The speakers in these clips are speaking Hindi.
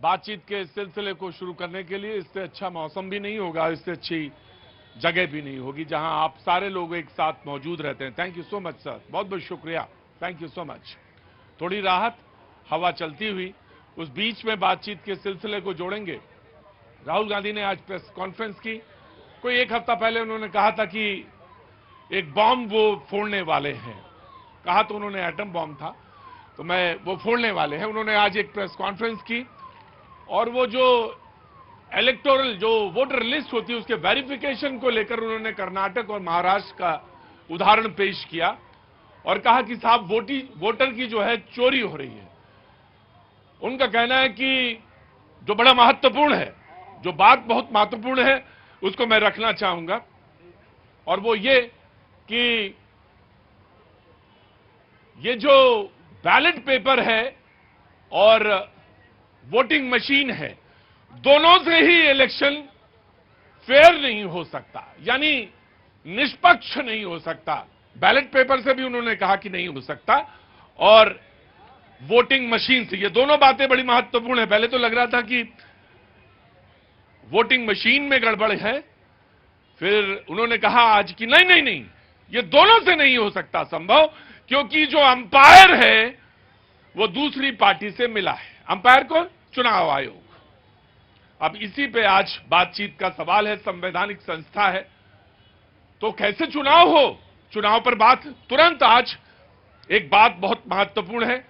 बातचीत के सिलसिले को शुरू करने के लिए इससे अच्छा मौसम भी नहीं होगा, इससे अच्छी जगह भी नहीं होगी जहां आप सारे लोग एक साथ मौजूद रहते हैं। Thank you so much sir, बहुत बहुत शुक्रिया, थैंक यू सो मच। थोड़ी राहत, हवा चलती हुई, उस बीच में बातचीत के सिलसिले को जोड़ेंगे। राहुल गांधी ने आज प्रेस कॉन्फ्रेंस की। कोई एक हफ्ता पहले उन्होंने कहा था कि एक बॉम्ब वो फोड़ने वाले हैं, कहा तो उन्होंने एटम बॉम्ब था, तो मैं वो फोड़ने वाले हैं। उन्होंने आज एक प्रेस कॉन्फ्रेंस की और वो जो इलेक्टोरल जो वोटर लिस्ट होती है उसके वेरिफिकेशन को लेकर उन्होंने कर्नाटक और महाराष्ट्र का उदाहरण पेश किया और कहा कि साहब वोटर की जो है चोरी हो रही है। उनका कहना है कि जो बड़ा महत्वपूर्ण है, जो बात बहुत महत्वपूर्ण है, उसको मैं रखना चाहूंगा और वो ये कि ये जो बैलेट पेपर है और वोटिंग मशीन है, दोनों से ही इलेक्शन फेयर नहीं हो सकता, यानी निष्पक्ष नहीं हो सकता। बैलेट पेपर से भी उन्होंने कहा कि नहीं हो सकता और वोटिंग मशीन से, ये दोनों बातें बड़ी महत्वपूर्ण है। पहले तो लग रहा था कि वोटिंग मशीन में गड़बड़ है, फिर उन्होंने कहा आज कि नहीं नहीं नहीं, ये दोनों से नहीं हो सकता संभव, क्योंकि जो अंपायर है वो दूसरी पार्टी से मिला है। अंपायर कौन? चुनाव आयोग। अब इसी पे आज बातचीत का सवाल है। संवैधानिक संस्था है तो कैसे चुनाव हो, चुनाव पर बात तुरंत। आज एक बात बहुत महत्वपूर्ण है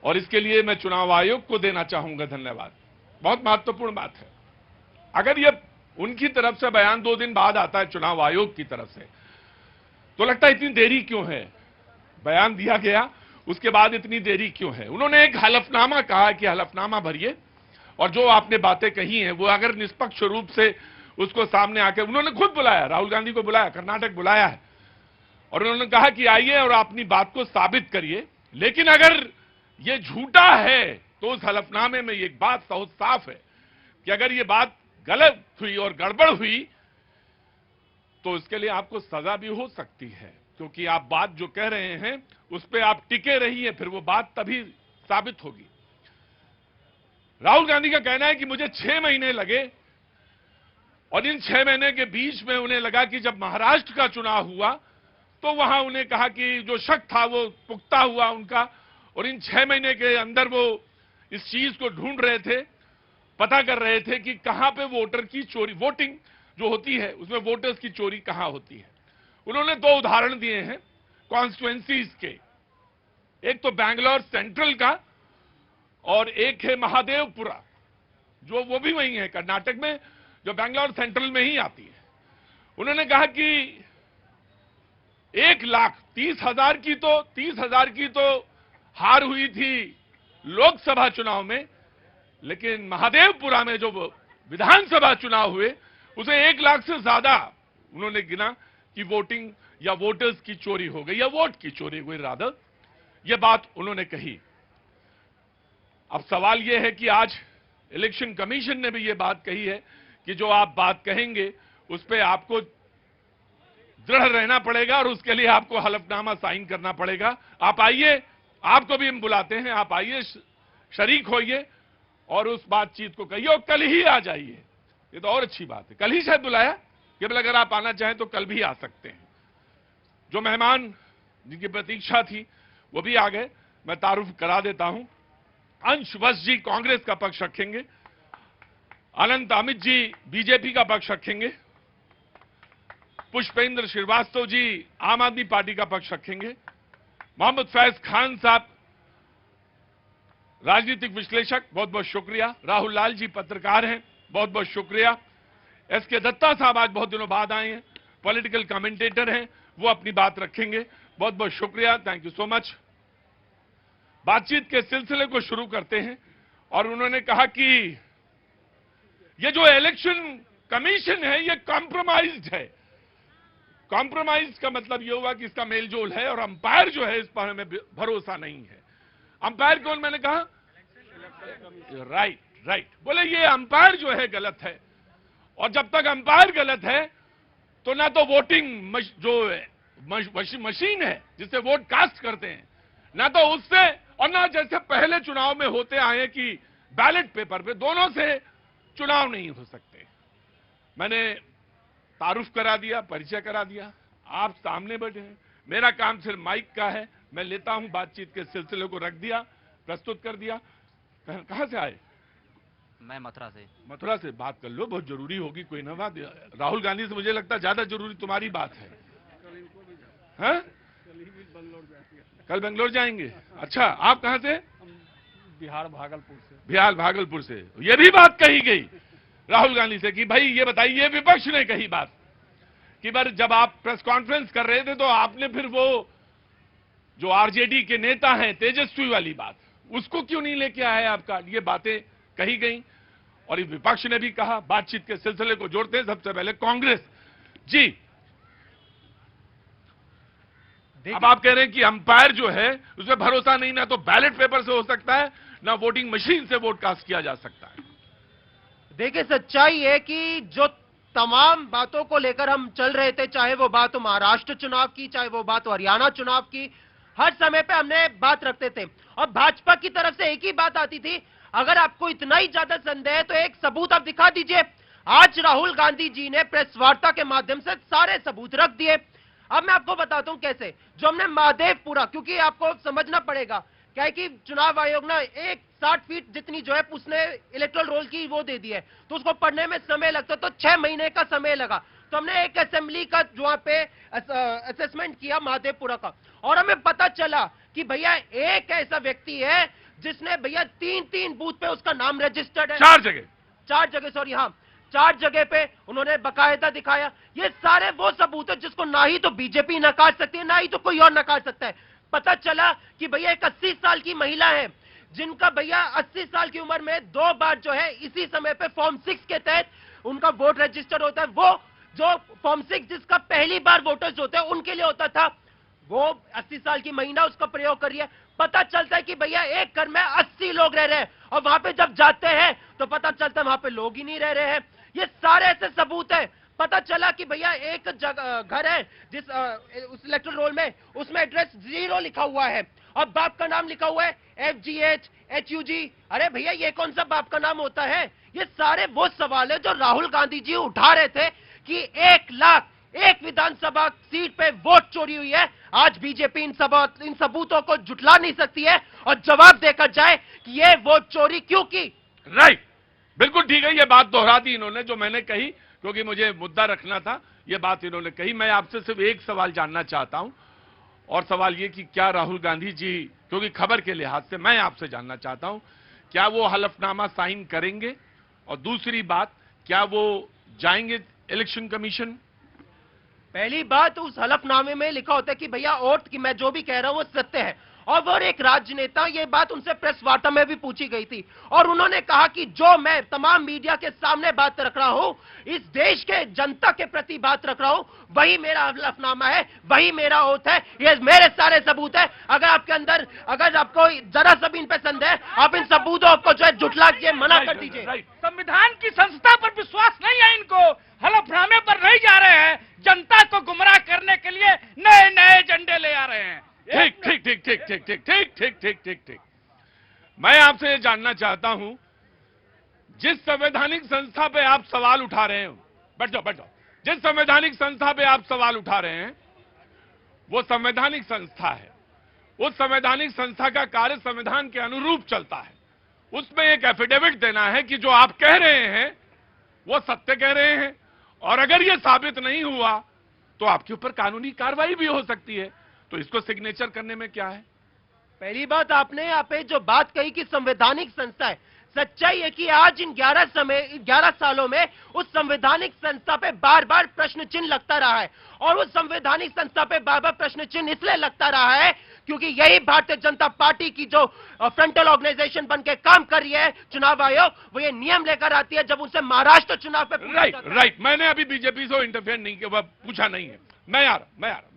और इसके लिए मैं चुनाव आयोग को देना चाहूंगा धन्यवाद। बहुत महत्वपूर्ण बात है। अगर ये उनकी तरफ से बयान 2 दिन बाद आता है चुनाव आयोग की तरफ से, तो लगता है इतनी देरी क्यों है? बयान दिया गया, उसके बाद इतनी देरी क्यों है? उन्होंने एक हलफनामा कहा कि हलफनामा भरिए और जो आपने बातें कही हैं वो अगर निष्पक्ष रूप से उसको सामने आकर, उन्होंने खुद बुलाया, राहुल गांधी को बुलाया, कर्नाटक बुलाया है और उन्होंने कहा कि आइए और अपनी बात को साबित करिए। लेकिन अगर ये झूठा है तो उस हलफनामे में एक बात बहुत साफ है कि अगर ये बात गलत हुई और गड़बड़ हुई तो इसके लिए आपको सजा भी हो सकती है, क्योंकि आप बात जो कह रहे हैं उस पर आप टिके रहिए, फिर वो बात तभी साबित होगी। राहुल गांधी का कहना है कि मुझे 6 महीने लगे और इन 6 महीने के बीच में उन्हें लगा कि जब महाराष्ट्र का चुनाव हुआ तो वहां उन्हें कहा कि जो शक था वो पुख्ता हुआ उनका, और इन 6 महीने के अंदर वो इस चीज को ढूंढ रहे थे, पता कर रहे थे कि कहां पे वोटर की चोरी, वोटिंग जो होती है उसमें वोटर्स की चोरी कहां होती है। उन्होंने 2 उदाहरण दिए हैं कॉन्स्टिट्यूएंसीज के, एक तो बैंगलोर सेंट्रल का और एक है महादेवपुरा, जो वो भी वही है कर्नाटक में, जो बैंगलोर सेंट्रल में ही आती है। उन्होंने कहा कि 1,30,000 की तो हार हुई थी लोकसभा चुनाव में, लेकिन महादेवपुरा में जो विधानसभा चुनाव हुए उसे 1 लाख से ज्यादा उन्होंने गिना कि वोटिंग या वोटर्स की चोरी हो गई या वोट की चोरी हुई रादर, यह बात उन्होंने कही। अब सवाल यह है कि आज इलेक्शन कमीशन ने भी यह बात कही है कि जो आप बात कहेंगे उस पर आपको दृढ़ रहना पड़ेगा और उसके लिए आपको हलफनामा साइन करना पड़ेगा। आप आइए, आपको भी हम बुलाते हैं, आप आइए, शरीक होइए और उस बातचीत को कहिए और कल ही आ जाइए। ये तो और अच्छी बात है, कल ही शायद बुलाया, केवल अगर आप आना चाहें तो कल भी आ सकते हैं। जो मेहमान जिनकी प्रतीक्षा थी वो भी आ गए, मैं तारुफ करा देता हूं। अंश वत्स जी कांग्रेस का पक्ष रखेंगे, अनंत अमित जी बीजेपी का पक्ष रखेंगे, पुष्पेंद्र श्रीवास्तव जी आम आदमी पार्टी का पक्ष रखेंगे, मोहम्मद फैज खान साहब राजनीतिक विश्लेषक, बहुत बहुत शुक्रिया, राहुल लाल जी पत्रकार हैं, बहुत बहुत शुक्रिया, एसके दत्ता साहब आज बहुत दिनों बाद आए हैं, पॉलिटिकल कमेंटेटर हैं, वो अपनी बात रखेंगे, बहुत बहुत शुक्रिया, थैंक यू सो मच। बातचीत के सिलसिले को शुरू करते हैं और उन्होंने कहा कि ये जो इलेक्शन कमीशन है ये कॉम्प्रोमाइज्ड है। कॉम्प्रोमाइज का मतलब ये हुआ कि इसका मेलजोल है और अंपायर जो है इस पर हमें भरोसा नहीं है। अंपायर कौन? मैंने कहा राइट, बोले ये अंपायर जो है गलत है और जब तक अंपायर गलत है तो ना तो वोटिंग जो मशीन है जिससे वोट कास्ट करते हैं, ना तो उससे, और ना जैसे पहले चुनाव में होते आए कि बैलेट पेपर पे दोनों से चुनाव नहीं हो सकते। मैंने तारुफ करा दिया, परिचय करा दिया, आप सामने बैठे हैं। मेरा काम सिर्फ माइक का है, मैं लेता हूं, बातचीत के सिलसिले को रख दिया, प्रस्तुत कर दिया। कहां से आए? मैं मथुरा से। मथुरा से। बात कर लो, बहुत जरूरी होगी, कोई ना बात। राहुल गांधी से मुझे लगता है ज्यादा जरूरी तुम्हारी बात है। हाँ? कल बेंगलोर जाएंगे? अच्छा, आप कहां से? बिहार भागलपुर से। बिहार भागलपुर से। ये भी बात कही गई राहुल गांधी से कि भाई ये बताइए, विपक्ष ने कही बात कि बार जब आप प्रेस कॉन्फ्रेंस कर रहे थे तो आपने फिर वो जो आरजेडी के नेता हैं तेजस्वी वाली बात, उसको क्यों नहीं लेके आए आपका? ये बातें कही गई और विपक्ष ने भी कहा। बातचीत के सिलसिले को जोड़ते हैं सबसे पहले कांग्रेस जी। अब आप कह रहे हैं कि अंपायर जो है उसमें भरोसा नहीं, ना तो बैलेट पेपर से हो सकता है, ना वोटिंग मशीन से वोट कास्ट किया जा सकता है। देखिए, सच्चाई है कि जो तमाम बातों को लेकर हम चल रहे थे, चाहे वो बात हो महाराष्ट्र चुनाव की, चाहे वो बात हो हरियाणा चुनाव की, हर समय पे हमने बात रखते थे और भाजपा की तरफ से एक ही बात आती थी, अगर आपको इतना ही ज्यादा संदेह है तो एक सबूत आप दिखा दीजिए। आज राहुल गांधी जी ने प्रेस वार्ता के माध्यम से सारे सबूत रख दिए। अब मैं आपको बताता हूं कैसे। जो हमने महादेवपुरा, क्योंकि आपको समझना पड़ेगा क्या है कि चुनाव आयोग ना 60 फीट जितनी जो है उसने इलेक्टोरल रोल की वो दे दी है, तो उसको पढ़ने में समय लगता, तो 6 महीने का समय लगा। तो हमने एक असेंबली का जो वहां पे असेसमेंट किया महादेवपुरा का, और हमें पता चला कि भैया एक ऐसा व्यक्ति है जिसने भैया 3 बूथ पे उसका नाम रजिस्टर्ड है। 4 जगह सॉरी, हाँ 4 जगह पे उन्होंने बकायदा दिखाया। ये सारे वो सबूत है जिसको ना ही तो बीजेपी नकार सकती है, ना ही तो कोई और नकार सकता है। पता चला कि भैया एक 80 साल की महिला है जिनका भैया 80 साल की उम्र में 2 बार जो है इसी समय पे फॉर्म 6 के तहत उनका वोट रजिस्टर होता है। वो जो फॉर्म 6 जिसका पहली बार वोटर्स होते हैं उनके लिए होता था, वो 80 साल की महिला उसका प्रयोग कर रही है। पता चलता है कि भैया एक घर में 80 लोग रह रहे हैं और वहां पे जब जाते हैं तो पता चलता है वहां पे लोग ही नहीं रह रहे हैं। ये सारे ऐसे सबूत है। पता चला कि भैया एक जगह घर है जिस उस इलेक्टोरल रोल में उसमें एड्रेस 0 लिखा हुआ है और बाप का नाम लिखा हुआ है FGH HUG। अरे भैया ये कौन सा बाप का नाम होता है? ये सारे वो सवाल है जो राहुल गांधी जी उठा रहे थे कि 1 लाख एक विधानसभा सीट पे वोट चोरी हुई है। आज बीजेपी इन सबूतों को जुटला नहीं सकती है और जवाब देकर जाए कि ये वोट चोरी क्यों की। राइट, बिल्कुल ठीक है। ये बात दोहरा दी इन्होंने जो मैंने कही, क्योंकि मुझे मुद्दा रखना था। ये बात इन्होंने कही। मैं आपसे सिर्फ एक सवाल जानना चाहता हूं, और सवाल ये कि क्या राहुल गांधी जी, क्योंकि खबर के लिहाज से मैं आपसे जानना चाहता हूं, क्या वो हलफनामा साइन करेंगे? और दूसरी बात, क्या वो जाएंगे इलेक्शन कमीशन? पहली बात, उस हलफनामे में लिखा होता है कि भैया ओथ कि मैं जो भी कह रहा हूं वो सत्य है। और वो एक राजनेता, ये बात उनसे प्रेस वार्ता में भी पूछी गई थी और उन्होंने कहा कि जो मैं तमाम मीडिया के सामने बात रख रहा हूं, इस देश के जनता के प्रति बात रख रहा हूं, वही मेरा हलफनामा है, वही मेरा ओथ है, ये मेरे सारे सबूत है। अगर आपके अंदर, अगर आपको जरा सा भी इन पे संदेह है, आप इन सबूतों को जो है जुटला के मना कर दीजिए। संविधान की संस्था पर विश्वास नहीं है इनको, हलफनामे पर नहीं जा रहे हैं, जनता को गुमराह करने के लिए नए नए एजेंडे ले आ रहे हैं। ठीक। मैं आपसे जानना चाहता हूं, जिस संवैधानिक संस्था पे आप सवाल उठा रहे हो, बैठ जाओ, जिस संवैधानिक संस्था पे आप सवाल उठा रहे हैं वो संवैधानिक संस्था है। उस संवैधानिक संस्था का कार्य संविधान के अनुरूप चलता है। उसमें एक एफिडेविट देना है कि जो आप कह रहे हैं वो सत्य कह रहे हैं, और अगर ये साबित नहीं हुआ तो आपके ऊपर कानूनी कार्रवाई भी हो सकती है। तो इसको सिग्नेचर करने में क्या है? पहली बात, आपने यहाँ पे जो बात कही कि संवैधानिक संस्था है, सच्चाई है कि आज इन 11 सालों में उस संवैधानिक संस्था पे बार बार प्रश्न चिन्ह लगता रहा है। और उस संवैधानिक संस्था पे बार बार प्रश्न चिन्ह इसलिए लगता रहा है क्योंकि यही भारतीय जनता पार्टी की जो फ्रंटल ऑर्गेनाइजेशन बन के काम कर रही है चुनाव आयोग, वो ये नियम लेकर आती है जब उनसे महाराष्ट्र चुनाव पे राइट। मैंने अभी बीजेपी से इंटरफेयर नहीं किया, पूछा नहीं है। मैं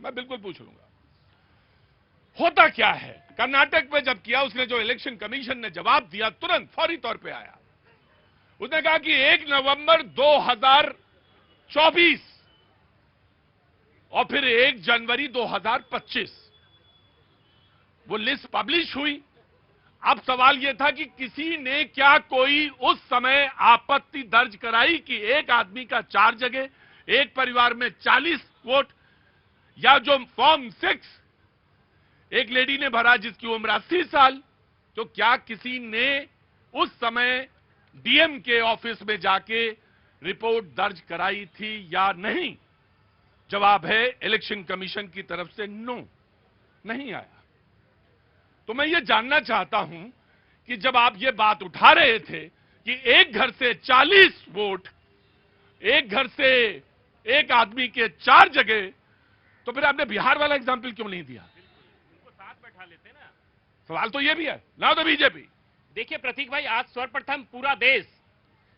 बिल्कुल पूछ लूंगा। होता क्या है? कर्नाटक में जब किया, उसने जो इलेक्शन कमीशन ने जवाब दिया तुरंत फौरी तौर पे आया। उसने कहा कि 1 नवंबर 2024 और फिर 1 जनवरी 2025 वो लिस्ट पब्लिश हुई। अब सवाल यह था कि किसी ने क्या कोई उस समय आपत्ति दर्ज कराई कि एक आदमी का 4 जगह, एक परिवार में 40 वोट, या जो फॉर्म 6 एक लेडी ने भरा जिसकी उम्र 80 साल, तो क्या किसी ने उस समय डीएम के ऑफिस में जाके रिपोर्ट दर्ज कराई थी या नहीं? जवाब है इलेक्शन कमीशन की तरफ से नो, नहीं आया। तो मैं ये जानना चाहता हूं कि जब आप ये बात उठा रहे थे कि एक घर से 40 वोट, एक घर से एक आदमी के 4 जगह, तो फिर आपने बिहार वाला एग्जाम्पल क्यों नहीं दिया? उनको साथ बैठा लेते ना। सवाल तो ये भी है ना। तो बीजेपी देखिए प्रतीक भाई, आज सर्वप्रथम पूरा देश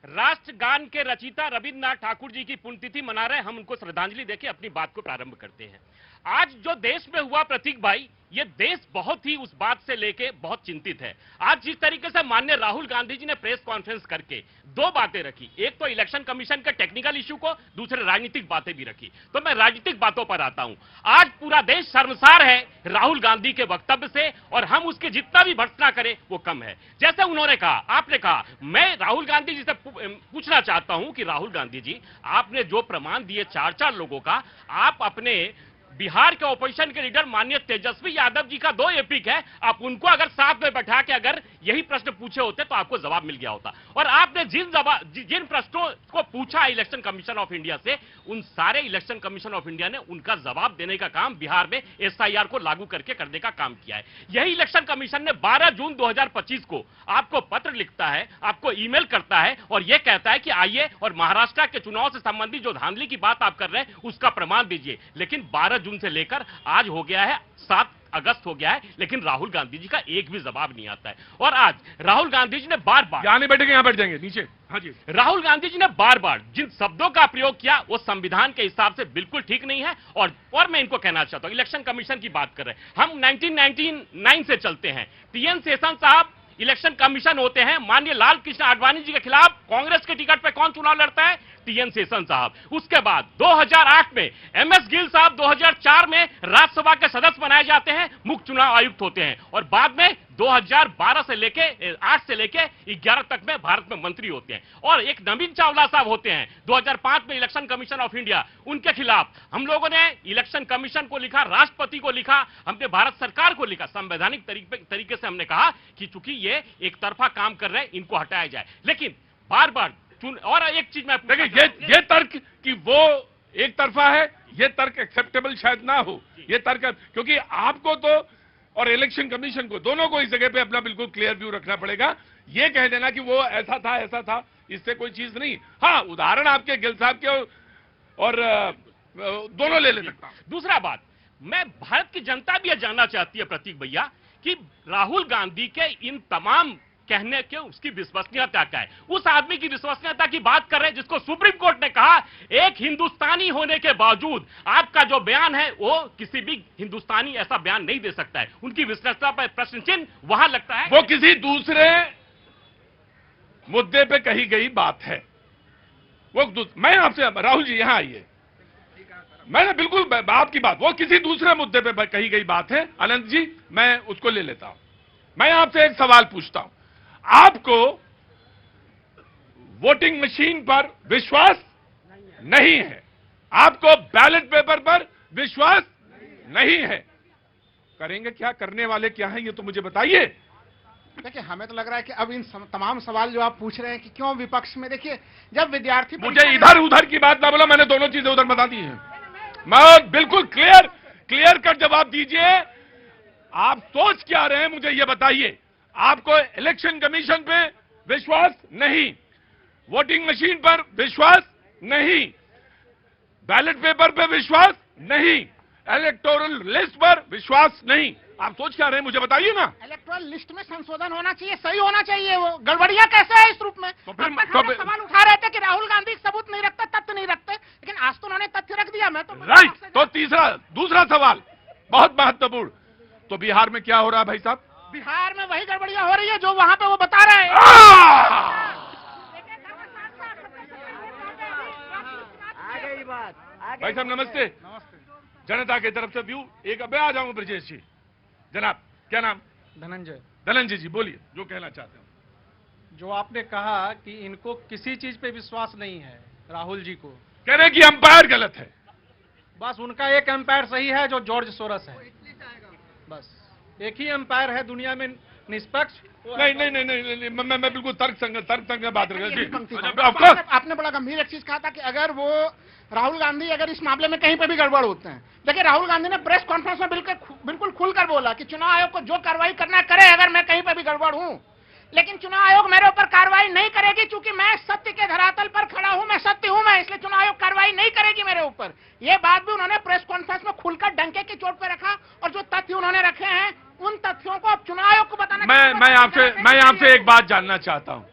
राष्ट्रगान के रचयिता रविन्द्रनाथ ठाकुर जी की पुण्यतिथि मना रहे हैं। हम उनको श्रद्धांजलि देके अपनी बात को प्रारंभ करते हैं। आज जो देश में हुआ प्रतीक भाई, ये देश बहुत ही उस बात से लेके बहुत चिंतित है। आज जिस तरीके से माननीय राहुल गांधी जी ने प्रेस कॉन्फ्रेंस करके 2 बातें रखी, एक तो इलेक्शन कमीशन के टेक्निकल इश्यू को, दूसरे राजनीतिक बातें भी रखी। तो मैं राजनीतिक बातों पर आता हूं। आज पूरा देश शर्मसार है राहुल गांधी के वक्तव्य से, और हम उसके जितना भी भर्त्सना करें वो कम है। जैसे उन्होंने कहा, आपने कहा, मैं राहुल गांधी जी से पूछना चाहता हूं कि राहुल गांधी जी, आपने जो प्रमाण दिए 4-4 लोगों का, आप अपने बिहार के ओपोजिशन के लीडर माननीय तेजस्वी यादव जी का 2 एपिक है, आप उनको अगर साथ में बैठा के अगर यही प्रश्न पूछे होते तो आपको जवाब मिल गया होता। और आपने जिन प्रश्नों को पूछा इलेक्शन कमीशन ऑफ इंडिया से, उन सारे इलेक्शन कमीशन ऑफ इंडिया ने उनका जवाब देने का काम बिहार में एसआईआर को लागू करके करने का काम किया है। यही इलेक्शन कमीशन ने 12 जून 2025 को आपको पत्र लिखता है, आपको ईमेल करता है और यह कहता है कि आइए और महाराष्ट्र के चुनाव से संबंधित जो धांधली की बात आप कर रहे हैं उसका प्रमाण दीजिए। लेकिन 12 जून से लेकर आज हो गया है 7 अगस्त हो गया है, लेकिन राहुल गांधी जी का एक भी जवाब नहीं आता है। और आज राहुल गांधी जी ने बार-बार, यहां नहीं बैठेंगे, यहां बैठ जाएंगे नीचे। हाँ जी, राहुल गांधी जी ने बार-बार जिन शब्दों का प्रयोग किया वो संविधान के हिसाब से बिल्कुल ठीक नहीं है। और मैं इनको कहना चाहता हूं, इलेक्शन कमीशन की बात कर रहे हैं हम, 1999 से चलते हैं। टीएन शेषन साहब इलेक्शन कमीशन होते हैं। माननीय लाल कृष्ण आडवाणी जी के खिलाफ कांग्रेस के टिकट पे कौन चुनाव लड़ता है? टीएन शेषन साहब। उसके बाद 2008 में एमएस गिल साहब 2004 में राज्यसभा के सदस्य बनाए जाते हैं, मुख्य चुनाव आयुक्त होते हैं, और बाद में 2012 से लेके 8 से लेके 11 तक में भारत में मंत्री होते हैं। और एक नवीन चावला साहब होते हैं 2005 में इलेक्शन कमीशन ऑफ इंडिया, उनके खिलाफ हम लोगों ने इलेक्शन कमीशन को लिखा, राष्ट्रपति को लिखा, हमने भारत सरकार को लिखा। संवैधानिक तरीके से हमने कहा कि चूंकि ये एक तरफा काम कर रहे हैं, इनको हटाया जाए। लेकिन बार बार और एक चीज मैं देखिए, ये तर्क कि वो एक तरफा है, ये तर्क एक्सेप्टेबल शायद ना हो। ये तर्क, क्योंकि आपको तो और इलेक्शन कमीशन को, दोनों को इस जगह पे अपना बिल्कुल क्लियर व्यू रखना पड़ेगा। ये कह देना कि वो ऐसा था, इससे कोई चीज नहीं। हाँ, उदाहरण आपके गिल साहब के और दोनों ले सकता हूं। दूसरा बात, मैं भारत की जनता भी यह जानना चाहती है प्रतीक भैया कि राहुल गांधी के इन तमाम कहने के उसकी विश्वसनीयता क्या है? उस आदमी की विश्वसनीयता की बात कर रहे हैं जिसको सुप्रीम कोर्ट ने कहा एक हिंदुस्तानी होने के बावजूद आपका जो बयान है वो किसी भी हिंदुस्तानी ऐसा बयान नहीं दे सकता है। उनकी विश्वसनीयता पर प्रश्न चिन्ह वहां लगता है। वो किसी दूसरे मुद्दे पे कही गई बात है। मैं आपसे, राहुल जी यहां आइए, मैंने बिल्कुल आपकी बात, वो किसी दूसरे मुद्दे पे कही गई बात है। अनंत जी, मैं उसको ले लेता हूं। मैं आपसे एक सवाल पूछता हूं, आपको वोटिंग मशीन पर विश्वास नहीं है, आपको बैलेट पेपर पर विश्वास नहीं है, करेंगे क्या? करने वाले क्या हैं ये तो मुझे बताइए। देखिए, हमें तो लग रहा है कि अब इन तमाम सवाल जो आप पूछ रहे हैं कि क्यों विपक्ष में, देखिए जब विद्यार्थी, मुझे इधर उधर की बात ना बोलो, मैंने दोनों चीजें उधर बता दी हैं। मैं बिल्कुल क्लियर कर जवाब दीजिए। आप सोच क्या रहे हैं मुझे ये बताइए। आपको इलेक्शन कमीशन पे विश्वास नहीं, वोटिंग मशीन पर विश्वास नहीं, बैलेट पेपर पे विश्वास नहीं, इलेक्टोरल लिस्ट पर विश्वास नहीं, आप सोच क्या रहे हैं मुझे बताइए ना। इलेक्टोरल लिस्ट में संशोधन होना चाहिए, सही होना चाहिए, वो गड़बड़िया कैसे है इस रूप में? तो फिर हम सवाल उठा रहे थे कि राहुल गांधी सबूत नहीं रखते, तथ्य नहीं रखते, लेकिन आज तो उन्होंने तथ्य रख दिया। मैं तो राइट। तो दूसरा सवाल बहुत महत्वपूर्ण, तो बिहार में क्या हो रहा है भाई साहब? बिहार में वही गड़बड़िया हो रही है जो वहां पे वो बता रहे हैं। भाई साहब नमस्ते। जनता की तरफ से व्यू एक, अब आ जाऊंगा ब्रजेश जी। जनाब क्या नाम? धनंजय। धनंजय जी बोलिए जो कहना चाहते हो। जो आपने कहा कि इनको किसी चीज पे विश्वास नहीं है, राहुल जी को, कह रहे हैं कि अंपायर गलत है। बस उनका एक एम्पायर सही है जो जॉर्ज सोरस है। बस एक ही एम्पायर है दुनिया में निष्पक्ष। नहीं नहीं नहीं नहीं, नहीं मैं बिल्कुल तर्क संगत बात कर यही पंक्ति रहा को- हूं। आपने बड़ा गंभीर एक चीज कहा था कि अगर वो राहुल गांधी अगर इस मामले में कहीं पे भी गड़बड़ होते हैं, देखिए राहुल गांधी ने प्रेस कॉन्फ्रेंस में बिल्कुल खुलकर बोला कि चुनाव आयोग को जो कार्रवाई करना करे अगर मैं कहीं पे भी गड़बड़ हूं, लेकिन चुनाव आयोग मेरे ऊपर कार्रवाई नहीं करेगी क्योंकि मैं सत्य के धरातल पर खड़ा हूं, मैं सत्य हूं मैं, इसलिए चुनाव आयोग कार्रवाई नहीं करेगी मेरे ऊपर। ये बात भी उन्होंने प्रेस कॉन्फ्रेंस में खुलकर डंके की चोट पर रखा, और जो तथ्य उन्होंने रखे हैं उन तथ्यों को अब चुनाव आयोग को बताना। मैं आपसे एक बात जानना चाहता हूं।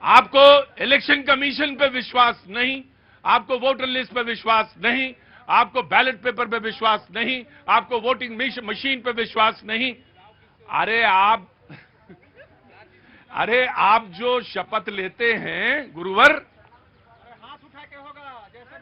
आपको इलेक्शन कमीशन पे विश्वास नहीं, आपको वोटर लिस्ट पे विश्वास नहीं, आपको बैलेट पेपर पे विश्वास नहीं, आपको वोटिंग मशीन पे विश्वास नहीं। अरे आप जो शपथ लेते हैं गुरुवर, हाथ उठा के होगा जैसे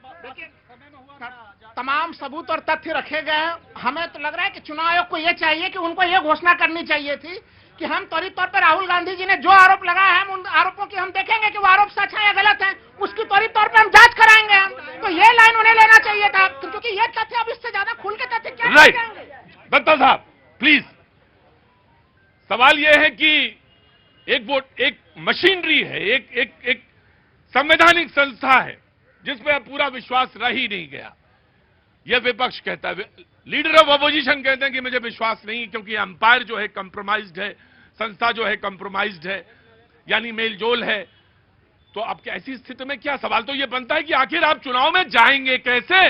समय में हुआ था। तमाम सबूत और तथ्य रखे गए हैं। हमें तो लग रहा है कि चुनाव आयोग को यह चाहिए कि उनको यह घोषणा करनी चाहिए थी कि हम त्वरित तौर पर राहुल गांधी जी ने जो आरोप लगाया है हम उन आरोपों की हम देखेंगे कि वो आरोप सच है या गलत है, उसकी त्वरित तौर पर हम जांच कराएंगे। हम तो ये लाइन उन्हें लेना चाहिए था, क्योंकि ये तथ्य अब इससे ज्यादा खुल के तथ्य क्या राइट। कहेंगे? दत्ता साहब प्लीज, सवाल यह है कि एक मशीनरी है, एक संवैधानिक संस्था है जिसमें अब पूरा विश्वास रह ही नहीं गया। यह विपक्ष कहता है, लीडर ऑफ अपोजिशन कहते हैं कि मुझे विश्वास नहीं क्योंकि अंपायर जो है कॉम्प्रोमाइज्ड है, संस्था जो है कॉम्प्रोमाइज्ड है, यानी मेलजोल है। तो अब ऐसी स्थिति में क्या सवाल तो यह बनता है कि आखिर आप चुनाव में जाएंगे कैसे,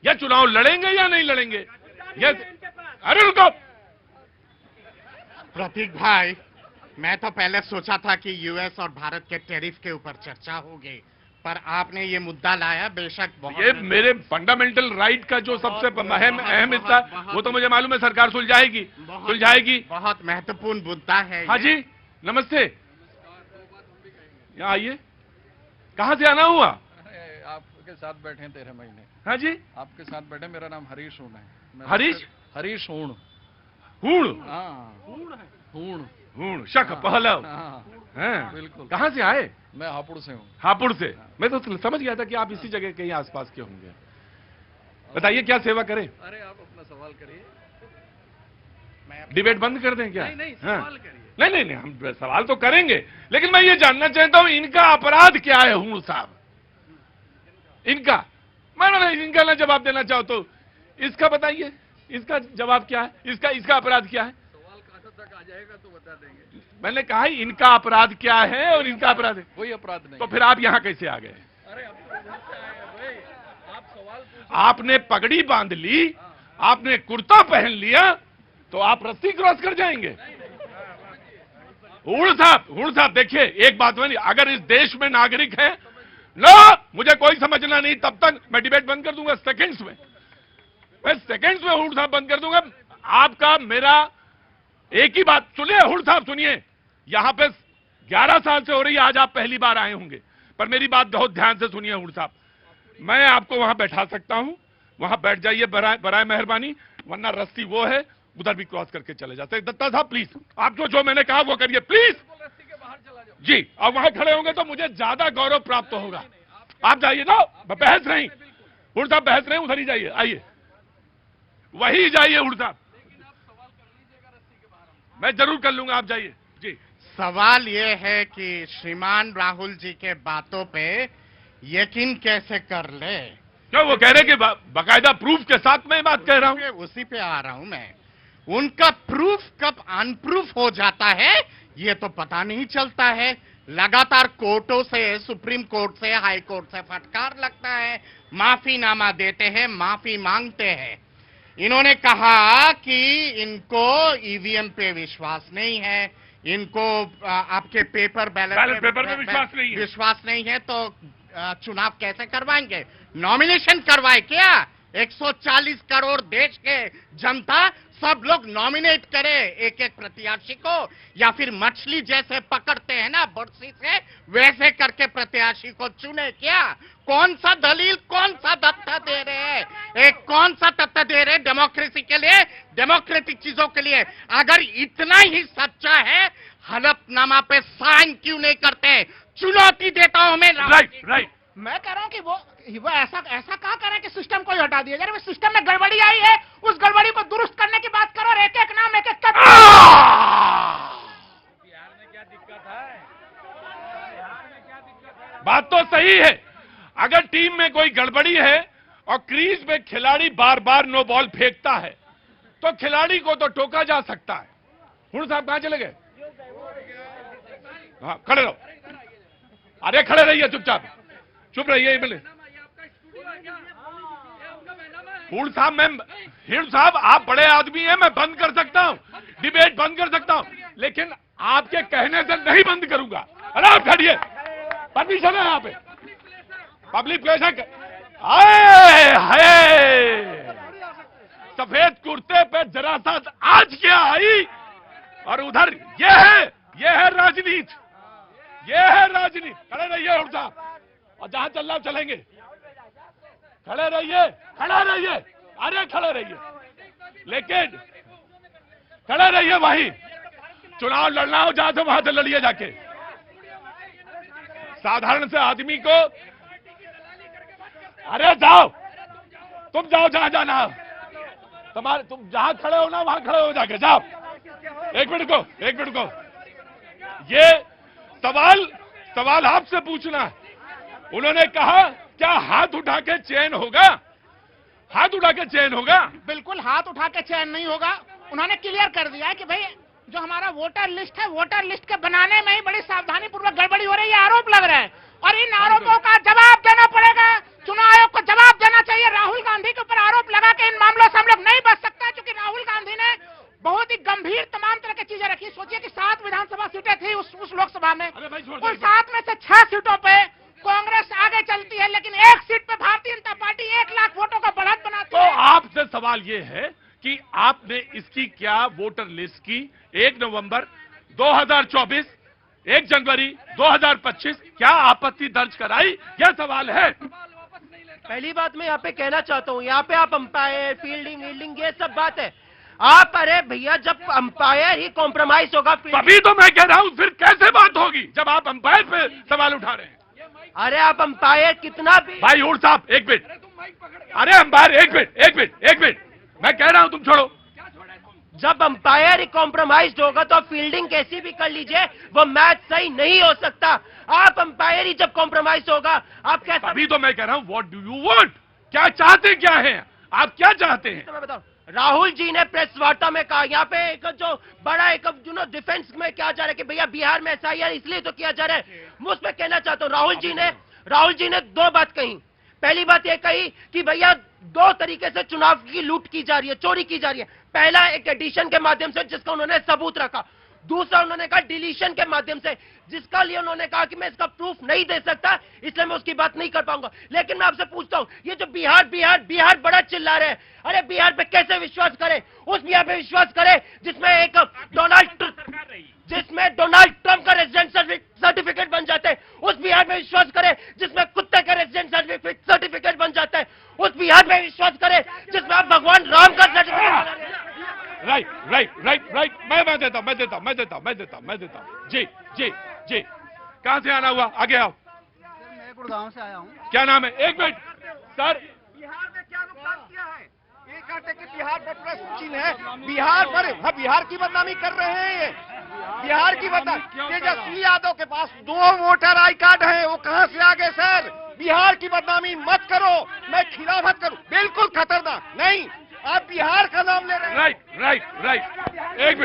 या चुनाव लड़ेंगे या नहीं लड़ेंगे? अरे रुको प्रतीक भाई, मैं तो पहले सोचा था कि यूएस और भारत के टैरिफ के ऊपर चर्चा होगी, पर आपने ये मुद्दा लाया, बेशक ये मेरे फंडामेंटल राइट का जो सबसे अहम हिस्सा, वो तो मुझे मालूम है सरकार सुलझाएगी। बहुत महत्वपूर्ण मुद्दा है। हाँ जी नमस्ते, यहाँ आइए। कहाँ से आना हुआ? आपके साथ बैठे 13 महीने। हाँ जी, आपके साथ बैठे। मेरा नाम हरीश हूण है। हरीश हूण। हूण हूण हूण शक पहलव। हाँ, बिल्कुल। कहाँ से आए? मैं हापुड़ से हूँ। हापुड़ से। मैं तो समझ गया था कि आप इसी जगह कहीं आसपास के होंगे। बताइए क्या सेवा करें? अरे आप अपना सवाल करिए। डिबेट बंद कर दें क्या? नहीं, हाँ। सवाल करिए। नहीं, हम सवाल तो करेंगे, लेकिन मैं ये जानना चाहता हूं इनका अपराध क्या है हूण साहब? इनका इनका ना जवाब देना चाहो तो इसका बताइए, इसका जवाब क्या है? इसका अपराध क्या है? सवाल कहाँ तक आ जाएगा तो बता देंगे। मैंने कहा इनका अपराध क्या है और इनका अपराध है। कोई अपराध नहीं। तो फिर आप यहां कैसे आ गए? अरे अब तो उधर से आए हैं भाई। आप सवाल पूछो। आपने पगड़ी बांध ली, आपने कुर्ता पहन लिया, तो आप रस्सी क्रॉस कर जाएंगे। हूण साहब देखिए, एक बात बनी, अगर इस देश में नागरिक है ना, मुझे कोई समझना नहीं, तब तक मैं डिबेट बंद कर दूंगा सेकंड्स में। मैं सेकंड्स में हूण साहब बंद कर दूंगा। आपका मेरा एक ही बात सुनिए, हूण साहब सुनिए, यहां पे 11 साल से हो रही है, आज आप पहली बार आए होंगे, पर मेरी बात बहुत ध्यान से सुनिए हूण साहब। मैं आपको वहां बैठा सकता हूं, वहां बैठ जाइए बराए मेहरबानी, वरना रस्सी वो है उधर भी क्रॉस करके चले जाते हैं। दत्ता साहब प्लीज, आप जो मैंने कहा वो करिए प्लीज। रस्सी के बाहर चला जाओ। जी, अब वहां खड़े होंगे तो मुझे ज्यादा गौरव प्राप्त होगा। आप जाइए ना, बहस नहीं हूण साहब, बहस नहीं, उधर ही जाइए, आइए वही जाइए हूण साहब। मैं जरूर कर लूंगा, आप जाइए जी। सवाल ये है कि श्रीमान राहुल जी के बातों पे यकीन कैसे कर ले? क्यों वो कह रहे कि बाकायदा प्रूफ के साथ मैं बात कह रहा हूं? उसी पे आ रहा हूं मैं। उनका प्रूफ कब अनप्रूफ हो जाता है ये तो पता नहीं चलता है। लगातार कोर्टों से, सुप्रीम कोर्ट से, हाई कोर्ट से फटकार लगता है, माफीनामा देते हैं, माफी मांगते हैं। इन्होंने कहा कि इनको ईवीएम पे विश्वास नहीं है, इनको आपके बैलेट पेपर में विश्वास नहीं है, तो चुनाव कैसे करवाएंगे? नॉमिनेशन करवाए क्या? 140 करोड़ देश के जनता सब लोग नॉमिनेट करें एक एक प्रत्याशी को, या फिर मछली जैसे पकड़ते हैं ना बड़सी से, वैसे करके प्रत्याशी को चुने। क्या कौन सा दलील, कौन सा तथ्य दे रहे हैं, एक कौन सा तथ्य दे रहे हैं डेमोक्रेसी के लिए, डेमोक्रेटिक चीजों के लिए? अगर इतना ही सच्चा है, हलफनामा पे साइन क्यों नहीं करते? चुनौती देता हूं मैं। Right right. मैं कह रहा हूं कि वो ऐसा कहा करें कि सिस्टम को ही हटा दिया जाए। सिस्टम में गड़बड़ी आई है, उस गड़बड़ी को दुरुस्त करने की बात करो और एक एक नाम एक एक बिहार में क्या दिक्कत है? बात तो सही है। अगर टीम में कोई गड़बड़ी है और क्रीज में खिलाड़ी बार बार नो बॉल फेंकता है तो खिलाड़ी को तो टोका जा सकता है। हुण साहब कहां चले गए? हाँ, खड़े रहो। अरे खड़े रहिए, चुपचाप चुप रहिए। मिले हुण साहब, हुण साहब आप बड़े आदमी हैं, मैं बंद कर सकता हूं, डिबेट बंद कर सकता हूं, लेकिन आपके कहने से नहीं बंद करूंगा। अरे आप खड़िए, परमिशन है यहाँ पे, पब्लिक प्लेस। सफेद कुर्ते पे जरा सा आज क्या आई, और उधर ये है राजनीति, ये है राजनीति। खड़े रहिए हुण साहब, और जहां चल रहा चलेंगे। खड़े रहिए, खड़े रहिए, अरे खड़े रहिए, लेकिन खड़े रहिए भाई। चुनाव लड़ना हो जहां से वहां से लड़िए जाके। साधारण से आदमी को, अरे जाओ, तुम जाओ जहां जाना, तुम जहां खड़े हो ना वहां खड़े हो जाके जाओ। एक मिनट को ये सवाल आपसे पूछना है। उन्होंने कहा क्या हाथ उठा के चयन होगा? हाथ उठा के चयन होगा? बिल्कुल हाथ उठा के चयन नहीं होगा। उन्होंने क्लियर कर दिया है कि भाई जो हमारा वोटर लिस्ट है, वोटर लिस्ट के बनाने में ही बड़ी सावधानी पूर्वक गड़बड़ी हो रही है, आरोप लग रहा है, और इन आरोपों का जवाब देना पड़ेगा। चुनाव आयोग को जवाब देना चाहिए। राहुल गांधी के ऊपर आरोप लगा के इन मामलों से हम लोग नहीं बच सकता, क्योंकि राहुल गांधी ने बहुत ही गंभीर तमाम तरह की चीजें रखी। सोचिए कि 7 विधानसभा सीटें थी उस लोकसभा में, उन 7 में से 6 सीटों पे कांग्रेस आगे चलती है, लेकिन एक सीट पे भारतीय जनता पार्टी 1 लाख वोटों का बढ़त बनाती है। तो आपसे सवाल ये है कि आपने इसकी क्या वोटर लिस्ट की 1 नवंबर 2024, 1 जनवरी 2025 क्या आपत्ति दर्ज कराई? यह सवाल है। पहली बात मैं यहाँ पे कहना चाहता हूँ, यहाँ पे आप अंपायर, फील्डिंग ये सब बात है। आप, अरे भैया, जब अंपायर ही कॉम्प्रोमाइज होगा, तभी तो मैं कह रहा हूँ, फिर कैसे बात होगी जब आप अंपायर पे सवाल उठा रहे हैं? अरे आप अंपायर कितना भी, भाई हुण साहब एक मिनट, अरे अंपायर एक मिनट, मैं कह रहा हूं तुम छोड़ो। जब अंपायर ही कॉम्प्रोमाइज होगा तो फील्डिंग कैसी भी कर लीजिए, वो मैच सही नहीं हो सकता। आप अंपायर ही जब कॉम्प्रोमाइज होगा, आप कैसा? अभी तो मैं कह रहा हूं, व्हाट डू यू वांट? क्या चाहते क्या हैं आप? क्या चाहते हैं? तो मैं बताऊं, राहुल जी ने प्रेस वार्ता में कहा, यहाँ पे एक जो बड़ा एक डिफेंस में क्या जा रहा है कि भैया बिहार में SIR इसलिए तो किया जा रहा है। मैं उसमें कहना चाहता हूँ, राहुल जी ने 2 बात कही। पहली बात यह कही कि भैया 2 तरीके से चुनाव की लूट की जा रही है, चोरी की जा रही है। पहला एक एडिशन के माध्यम से, जिसका उन्होंने सबूत रखा। दूसरा उन्होंने कहा डिलीशन के माध्यम से, जिसका लिए उन्होंने कहा कि मैं इसका प्रूफ नहीं दे सकता, इसलिए मैं उसकी बात नहीं कर पाऊंगा। लेकिन मैं आपसे पूछता हूं, ये जो बिहार बड़ा चिल्ला रहे हैं, अरे बिहार पे कैसे विश्वास करें? उस बिहार पे विश्वास करें जिसमें डोनाल्ड ट्रंप का रेजिडेंट सर्टिफिकेट बन जाता है। उस बिहार में विश्वास करें जिसमें कुत्ते का रेजिडेंट सर्टिफिकेट बन जाता है। उस बिहार में विश्वास करें जिसमें आप भगवान राम का सर्टिफिकेट। राइट, मैं देता हूं। जी, कहां से आना हुआ? आगे आओ। मैं गुड़गांव से आया हूँ। क्या नाम है? एक मिनट सर। बिहार में क्या नुकसान किया है? ये कहते कि बिहार पर प्रश्न चिन्ह है, बिहार पर बिहार की बदनामी कर रहे हैं। ये बिहार की बदनामी, तेजस्वी यादव के पास 2 वोटर आई कार्ड है, वो कहां से आ गए सर? बिहार की बदनामी मत करो, मैं खिलाफत करूं, बिल्कुल खतरनाक नहीं। आप बिहार का नाम ले रहे हैं। राइट। एक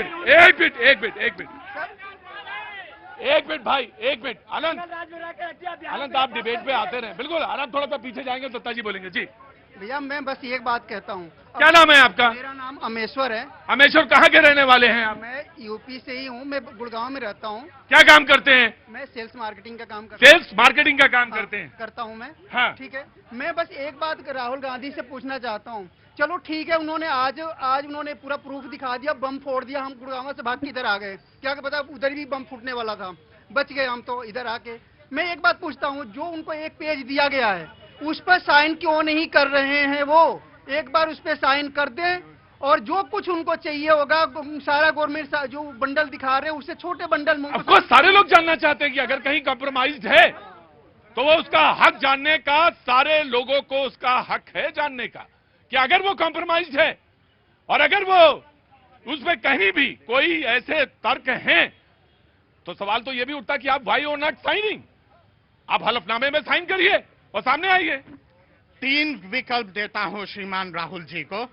मिनट भाई, एक मिनट। आनंद, आप डिबेट पे आते रहे। बिल्कुल आनंद, थोड़ा सा पीछे जाएंगे तो ताजी बोलेंगे। जी भैया मैं बस एक बात कहता हूँ। क्या नाम है आपका? मेरा नाम अमेश्वर है। अमेश्वर, कहाँ के रहने वाले हैं आप? मैं यूपी से ही हूँ, मैं गुड़गांव में रहता हूँ। क्या काम करते हैं? मैं सेल्स मार्केटिंग का काम करता हूँ। सेल्स मार्केटिंग का काम करते हैं? करता हूँ मैं। हाँ। ठीक है, मैं बस एक बात राहुल गांधी से पूछना चाहता हूँ। चलो ठीक है, उन्होंने आज उन्होंने पूरा प्रूफ दिखा दिया, बम फोड़ दिया, हम गुड़गांव से भाग के इधर आ गए। क्या पता उधर भी बम फूटने वाला था, बच गए हम तो इधर आके। मैं एक बात पूछता हूँ, जो उनको एक पेज दिया गया है उस पर साइन क्यों नहीं कर रहे हैं? वो एक बार उस पर साइन कर दें, और जो कुछ उनको चाहिए होगा सारा गवर्नमेंट जो बंडल दिखा रहे हैं उससे छोटे बंडल में आपको सारे लोग जानना चाहते हैं कि अगर कहीं कॉम्प्रोमाइज है तो वो उसका हक जानने का, सारे लोगों को उसका हक है जानने का कि अगर वो कॉम्प्रोमाइज है और अगर वो उसमें कहीं भी कोई ऐसे तर्क हैं तो सवाल तो ये भी उठता कि आप व्हाई आर नॉट साइनिंग? आप हलफनामे में साइन करिए और सामने आइए। 3 विकल्प देता हूं श्रीमान राहुल जी को।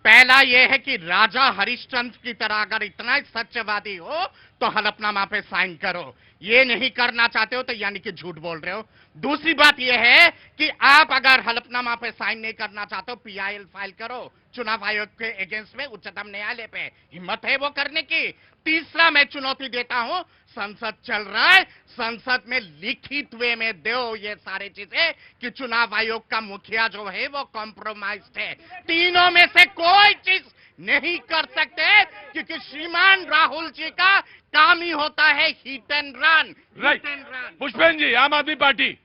पहला यह है कि राजा हरिश्चंद्र की तरह अगर इतना सत्यवादी हो तो हलफनामा पे साइन करो, ये नहीं करना चाहते हो तो यानी कि झूठ बोल रहे हो। दूसरी बात यह है कि आप अगर हलफनामा पे साइन नहीं करना चाहते हो, PIL फाइल करो चुनाव आयोग के अगेंस्ट में उच्चतम न्यायालय पे, हिम्मत है वो करने की। तीसरा मैं चुनौती देता हूं, संसद चल रहा है, संसद में लिखित वे में दो ये सारे चीजें कि चुनाव आयोग का मुखिया जो है वो कॉम्प्रोमाइज्ड है। तीनों में से कोई चीज नहीं कर सकते क्योंकि श्रीमान राहुल जी का काम ही होता है hit and run. Right. Pushpendra ji, Aam Aadmi party.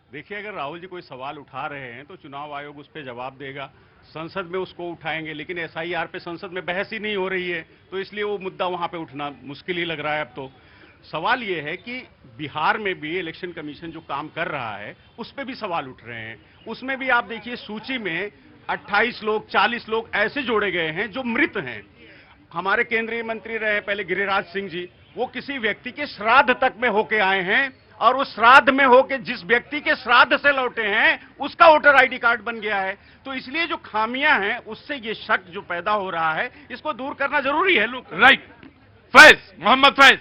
देखिए, अगर राहुल जी कोई सवाल उठा रहे हैं तो चुनाव आयोग उस पर जवाब देगा, संसद में उसको उठाएंगे, लेकिन SIR पे संसद में बहस ही नहीं हो रही है तो इसलिए वो मुद्दा वहां पे उठना मुश्किल ही लग रहा है। अब तो सवाल ये है कि बिहार में भी इलेक्शन कमीशन जो काम कर रहा है उस पर भी सवाल उठ रहे हैं। उसमें भी आप देखिए, सूची में 28 लोग 40 लोग ऐसे जोड़े गए हैं जो मृत हैं। हमारे केंद्रीय मंत्री रहे पहले गिरिराज सिंह जी, वो किसी व्यक्ति के श्राद्ध तक में होके आए हैं और उस श्राद्ध में होके जिस व्यक्ति के श्राद्ध से लौटे हैं उसका वोटर ID कार्ड बन गया है। तो इसलिए जो खामियां हैं उससे ये शक जो पैदा हो रहा है इसको दूर करना जरूरी है लोग। राइट। फैज, मोहम्मद फैज।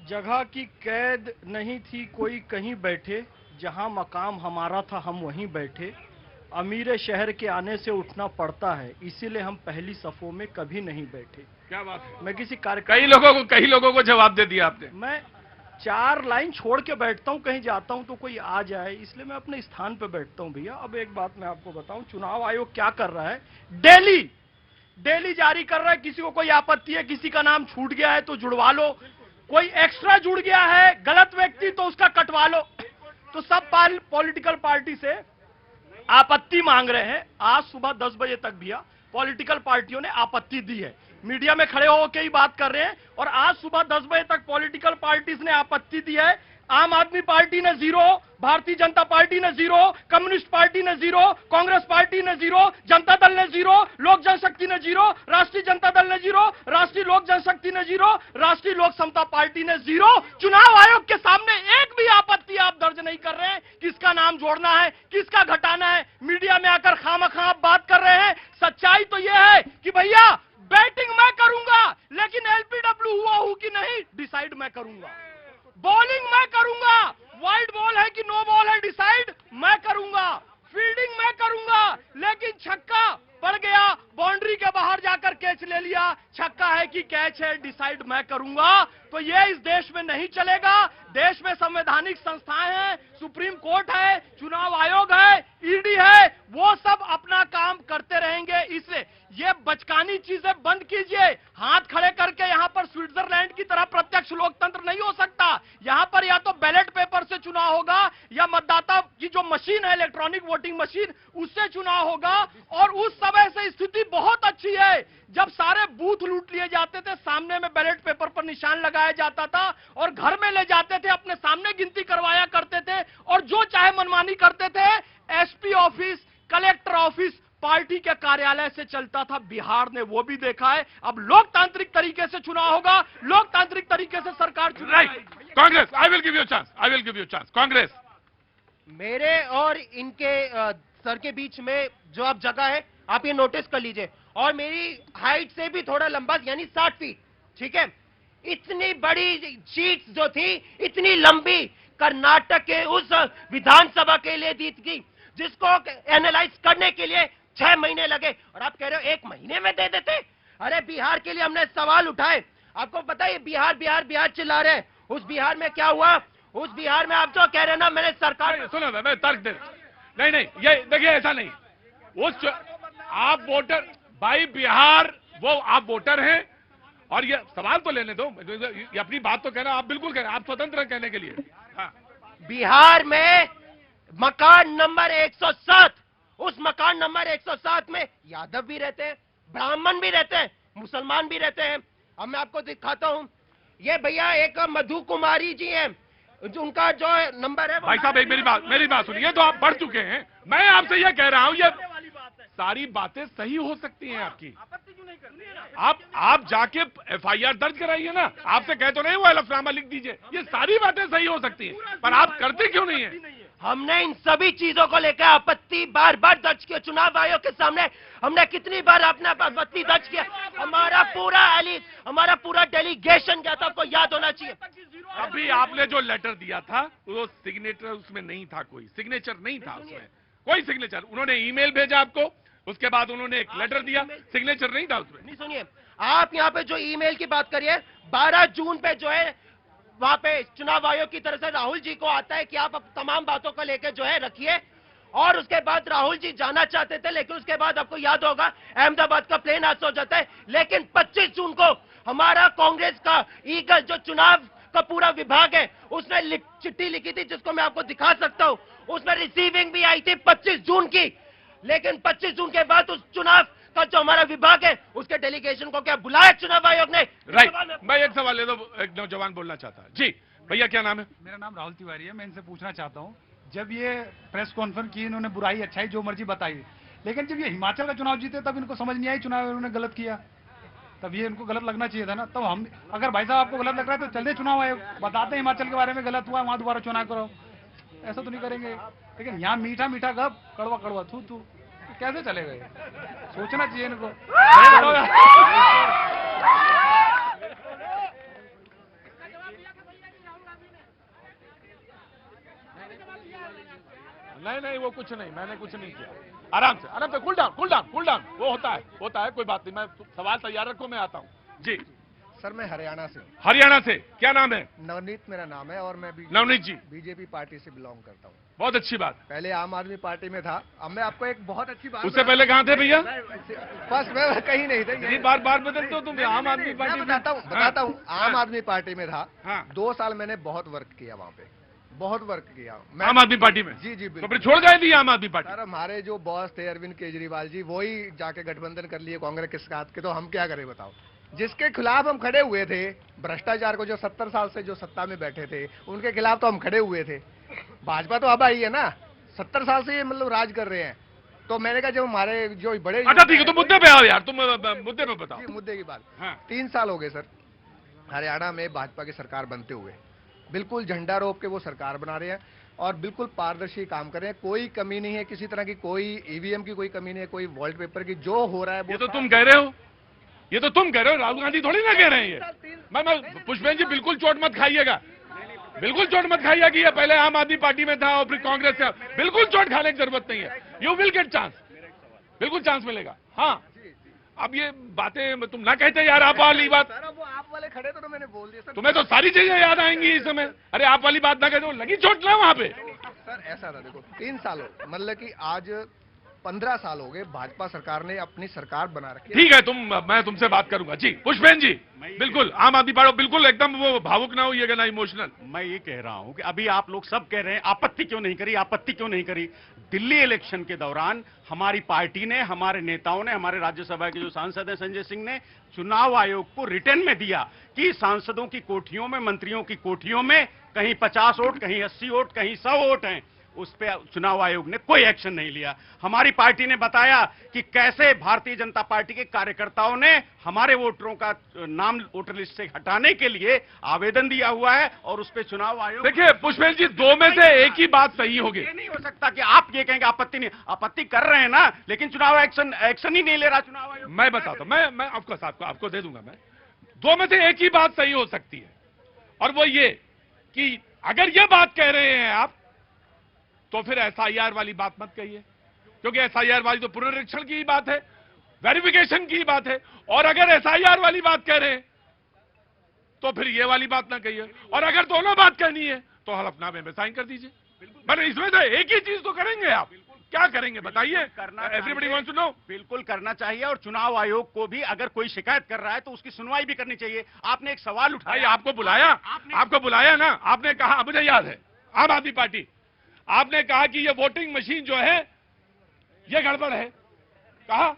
जगह की कैद नहीं थी कोई कहीं बैठे, जहां मकाम हमारा था हम वहीं बैठे। अमीर शहर के आने से उठना पड़ता है, इसीलिए हम पहली सफों में कभी नहीं बैठे। क्या बात है? मैं किसी कई लोगों को जवाब दे दिया आपने। मैं 4 लाइन छोड़ के बैठता हूं, कहीं जाता हूं तो कोई आ जाए, इसलिए मैं अपने स्थान पे बैठता हूं भैया। अब एक बात मैं आपको बताऊं, चुनाव आयोग क्या कर रहा है, डेली जारी कर रहा है। किसी को कोई आपत्ति है, किसी का नाम छूट गया है तो जुड़वा लो, कोई एक्स्ट्रा जुड़ गया है गलत व्यक्ति तो उसका कटवा लो। तो सब पॉलिटिकल पार्टी से आपत्ति मांग रहे हैं। आज सुबह 10 बजे तक भैया पॉलिटिकल पार्टियों ने आपत्ति दी है, मीडिया में खड़े होकर ही बात कर रहे हैं। और आज सुबह 10 बजे तक पॉलिटिकल पार्टीज ने आपत्ति दी है। आम आदमी पार्टी ने 0, भारतीय जनता पार्टी ने 0, कम्युनिस्ट पार्टी ने 0, कांग्रेस पार्टी ने 0, जनता दल ने 0, लोक जनशक्ति ने 0, राष्ट्रीय जनता दल ने 0, राष्ट्रीय लोक जनशक्ति ने 0, राष्ट्रीय लोक समता पार्टी ने 0। चुनाव आयोग के सामने एक भी आपत्ति आप दर्ज नहीं कर रहे हैं। किसका नाम जोड़ना है, किसका घटाना है, मीडिया में आकर खामखा आप बात कर रहे हैं। सच्चाई तो यह है कि भैया बैटिंग मैं करूंगा, लेकिन LPW हुआ हूं कि नहीं डिसाइड मैं करूंगा। बॉलिंग मैं करूंगा, वाइड बॉल है कि नो बॉल है डिसाइड मैं करूंगा। फील्डिंग मैं करूंगा, लेकिन छक्का पड़ गया, बाउंड्री के बाहर जाकर कैच ले लिया, छक्का है कि कैच है डिसाइड मैं करूंगा। तो ये इस देश में नहीं चलेगा। देश में संवैधानिक संस्थाएं हैं, सुप्रीम कोर्ट है, चुनाव आयोग है, ED है, वो सब अपना काम करते रहेंगे। इसलिए ये बचकानी चीजें बंद कीजिए। हाथ खड़े करके यहां पर स्विट्जरलैंड की तरह प्रत्यक्ष लोकतंत्र नहीं हो सकता। यहां पर या तो बैलेट पेपर से चुनाव होगा या मतदाता की जो मशीन है, इलेक्ट्रॉनिक वोटिंग मशीन, उससे चुनाव होगा। और उस समय से स्थिति बहुत अच्छी है जब सारे बूथ लूट लिए जाते थे, सामने में बैलेट पेपर पर निशान लगाया जाता था और घर में ले जाते थे, अपने सामने गिनती करवाया करते थे और जो चाहे मनमानी करते थे। SP office, collector office party के कार्यालय से चलता था। बिहार ने वो भी देखा है। अब लोकतांत्रिक तरीके से चुनाव होगा, लोकतांत्रिक तरीके से सरकार चुनाव। Congress, I will give you chance. Congress. मेरे और इनके सर के बीच में जो आप जगह है आप ये नोटिस कर लीजिए, और मेरी हाइट से भी थोड़ा लंबा, यानी 60 फीट, ठीक है। इतनी बड़ी शीट्स जो थी, इतनी लंबी कर्नाटक के उस विधानसभा के लिए दी थी जिसको एनालाइज करने के लिए 6 महीने लगे, और आप कह रहे हो 1 महीने में दे देते। अरे बिहार के लिए हमने सवाल उठाए, आपको पता है बिहार बिहार बिहार चिल्ला रहे, उस बिहार में क्या हुआ? उस बिहार में आप जो कह रहे हैं ना, मैंने सरकार सुनो मैं तर्क दे, नहीं ये देखिए ऐसा नहीं, उस आप वोटर भाई बिहार, वो आप वोटर हैं, और ये सवाल तो लेने दो, ये अपनी बात तो कहना, आप बिल्कुल कहना, आप स्वतंत्र हैं कहने के लिए। हाँ। बिहार में मकान नंबर 107, उस मकान नंबर 107 में यादव भी रहते हैं, ब्राह्मण भी रहते हैं, मुसलमान भी रहते हैं। अब मैं आपको दिखाता हूं, ये भैया एक मधु कुमारी जी हैं, जो उनका जो नंबर है। भाई साहब एक मेरी बात सुनिए, तो आप पढ़ चुके हैं, मैं आपसे ये कह रहा हूं, ये सारी बातें सही हो सकती हैं आपकी, आप जाके एफआईआर दर्ज कराइए ना, आपसे कह तो नहीं वो हलफनामा लिख दीजिए, ये सारी बातें सही हो सकती हैं, पर आप करते क्यों नहीं है? हमने इन सभी चीजों को लेकर आपत्ति बार बार दर्ज किया, चुनाव आयोग के सामने हमने कितनी बार अपना आपत्ति दर्ज किया, हमारा पूरा डेलीगेशन गया था, आपको याद होना चाहिए। अभी आपने जो लेटर दिया था वो सिग्नेचर उसमें नहीं था, कोई सिग्नेचर नहीं था उसमें, कोई सिग्नेचर, उन्होंने ईमेल भेजा आपको, उसके बाद उन्होंने एक लेटर दिया, सिग्नेचर नहीं था उसमें। नहीं सुनिए, आप यहाँ पे जो ईमेल की बात करिए, 12 जून पे जो है वहां पे चुनाव आयोग की तरफ से राहुल जी को आता है कि आप तमाम बातों को लेकर जो है रखिए, और उसके बाद राहुल जी जाना चाहते थे, लेकिन उसके बाद आपको याद होगा अहमदाबाद का प्लेन हादसा हो जाता है। लेकिन 25 जून को हमारा कांग्रेस का ईगल जो चुनाव का पूरा विभाग है, उसने चिट्ठी लिखी थी जिसको मैं आपको दिखा सकता हूं, उसमें रिसीविंग भी आई थी 25 जून की, लेकिन 25 जून के बाद उस चुनाव का जो हमारा विभाग है उसके डेलीगेशन को क्या बुलाया चुनाव आयोग ने? राइट, मैं एक सवाल ले दो, एक नौजवान बोलना चाहता है। जी भैया क्या नाम है? मेरा नाम राहुल तिवारी है। मैं इनसे पूछना चाहता हूं, जब ये प्रेस कॉन्फ्रेंस की, इन्होंने बुराई अच्छाई जो मर्जी बताई, लेकिन जब ये हिमाचल का चुनाव जीते तब इनको समझ नहीं आई चुनाव इन्होंने गलत किया, तब ये इनको गलत लगना चाहिए था ना। तब हम, अगर भाई साहब आपको गलत लग रहा है तो चलते चुनाव आयोग बताते हैं हिमाचल के बारे में गलत हुआ, वहां दोबारा चुनाव करो, ऐसा तो नहीं करेंगे। लेकिन यहाँ मीठा मीठा गप, कड़वा कड़वा थू थू, कैसे चलेगा? ये सोचना चाहिए इनको। नहीं वो कुछ नहीं, मैंने कुछ नहीं किया, आराम से कूल डाउन, वो होता है, कोई बात नहीं, मैं सवाल तैयार रखो, मैं आता हूँ। जी सर, मैं हरियाणा से। हरियाणा से, क्या नाम है? नवनीत मेरा नाम है, और मैं नवनीत जी बीजेपी पार्टी से बिलोंग करता हूँ। बहुत अच्छी बात। पहले आम आदमी पार्टी में था, अब मैं आपको एक बहुत अच्छी बात, उससे पहले कहाँ थे भैया? फर्स्ट में कहीं नहीं थे, बार बदलते हो तुम, आम आदमी पार्टी। बताता हूँ, आम आदमी पार्टी में था, हाँ। 2 साल मैंने बहुत वर्क किया वहाँ पे, बहुत वर्क किया आम आदमी पार्टी में। जी तो बिल्कुल। फिर छोड़ गए थी आम आदमी पार्टी? सर हमारे जो बॉस थे अरविंद केजरीवाल जी, वही जाके गठबंधन कर लिए कांग्रेस के साथ के, तो हम क्या करें बताओ? जिसके खिलाफ हम खड़े हुए थे, भ्रष्टाचार को, जो 70 साल से जो सत्ता में बैठे थे, उनके खिलाफ तो हम खड़े हुए थे। भाजपा तो अब आई है ना, 70 साल से ये मतलब राज कर रहे हैं, तो मैंने कहा जो हमारे जो बड़े, अच्छा ठीक है, तो मुद्दे पे आओ यार, तुम मुद्दे पे बताओ। मुद्दे की बात। हाँ। 3 साल हो गए सर हरियाणा में भाजपा की सरकार बनते हुए, बिल्कुल झंडा रोप के वो सरकार बना रहे हैं, और बिल्कुल पारदर्शी काम कर रहे हैं, कोई कमी नहीं है किसी तरह की, कोई ईवीएम की कोई कमी नहीं है, कोई वॉल्ट पेपर की, जो हो रहा है ये तो तुम कह रहे हो, ये तो तुम कह रहे हो, राहुल गांधी थोड़ी ना कह रहे हैं ये। मैं पुष्पेंद्र जी बिल्कुल चोट मत खाइएगा, बिल्कुल चोट मत खाइएगा कि ये पहले आम आदमी पार्टी में था और फिर कांग्रेस से, बिल्कुल चोट खाने की जरूरत नहीं है, यू विल गेट चांस, बिल्कुल चांस मिलेगा। हाँ, अब ये बातें तुम ना कहते यार, आप वाली बात, वो आप वाले खड़े तो मैंने बोल दिया सर, तुम्हें तो सारी चीजें याद आएंगी इस समय। अरे आप वाली बात ना कहते, लगी चोट ना वहां पे। सर ऐसा था, देखो 3 साल हो, मतलब कि आज 15 साल हो गए भाजपा सरकार ने अपनी सरकार बना रखी है। ठीक है, मैं तुमसे बात करूंगा। जी पुष्पेंद्र जी, बिल्कुल आम आदमी पार्टी, बिल्कुल एकदम वो भावुक ना होइएगा, ना इमोशनल। मैं ये कह रहा हूं कि अभी आप लोग सब कह रहे हैं आपत्ति क्यों नहीं करी। दिल्ली इलेक्शन के दौरान हमारी पार्टी ने, हमारे नेताओं ने, हमारे राज्यसभा के जो सांसद हैं संजय सिंह ने चुनाव आयोग को रिटर्न में दिया कि सांसदों की कोठियों में, मंत्रियों की कोठियों में कहीं 50 वोट, कहीं 80 वोट, कहीं 100 वोट हैं, उस पे चुनाव आयोग ने कोई एक्शन नहीं लिया। हमारी पार्टी ने बताया कि कैसे भारतीय जनता पार्टी के कार्यकर्ताओं ने हमारे वोटरों का नाम वोटर लिस्ट से हटाने के लिए आवेदन दिया हुआ है, और उस पे चुनाव आयोग। देखिए पुष्पेंद्र जी, 2 में से एक ही बात सही होगी। ये नहीं हो सकता कि आप ये कहेंगे आपत्ति नहीं, आपत्ति कर रहे हैं ना, लेकिन चुनाव एक्शन ही नहीं ले रहा चुनाव आयोग। मैं बताता हूं, मैं ऑफकोर्स आपको दे दूंगा। मैं 2 में से एक ही बात सही हो सकती है, और वो ये कि अगर ये बात कह रहे हैं आप, तो फिर एसआईआर वाली बात मत कहिए, क्योंकि एसआईआर वाली तो पुनरीक्षण की ही बात है, वेरिफिकेशन की ही बात है। और अगर एसआईआर वाली बात कह रहे हैं तो फिर ये वाली बात ना कहिए, और अगर दोनों बात कहनी है तो हलफनामे में साइन कर दीजिए। मैंने इसमें से एक ही चीज तो करेंगे आप, क्या करेंगे बताइए? Everybody wants to know. बिल्कुल करना चाहिए, और चुनाव आयोग को भी अगर कोई शिकायत कर रहा है तो उसकी सुनवाई भी करनी चाहिए। आपने एक सवाल उठाया, आपको बुलाया ना, आपने कहा, मुझे याद है, आम आदमी पार्टी, आपने कहा कि ये वोटिंग मशीन जो है ये गड़बड़ है, कहा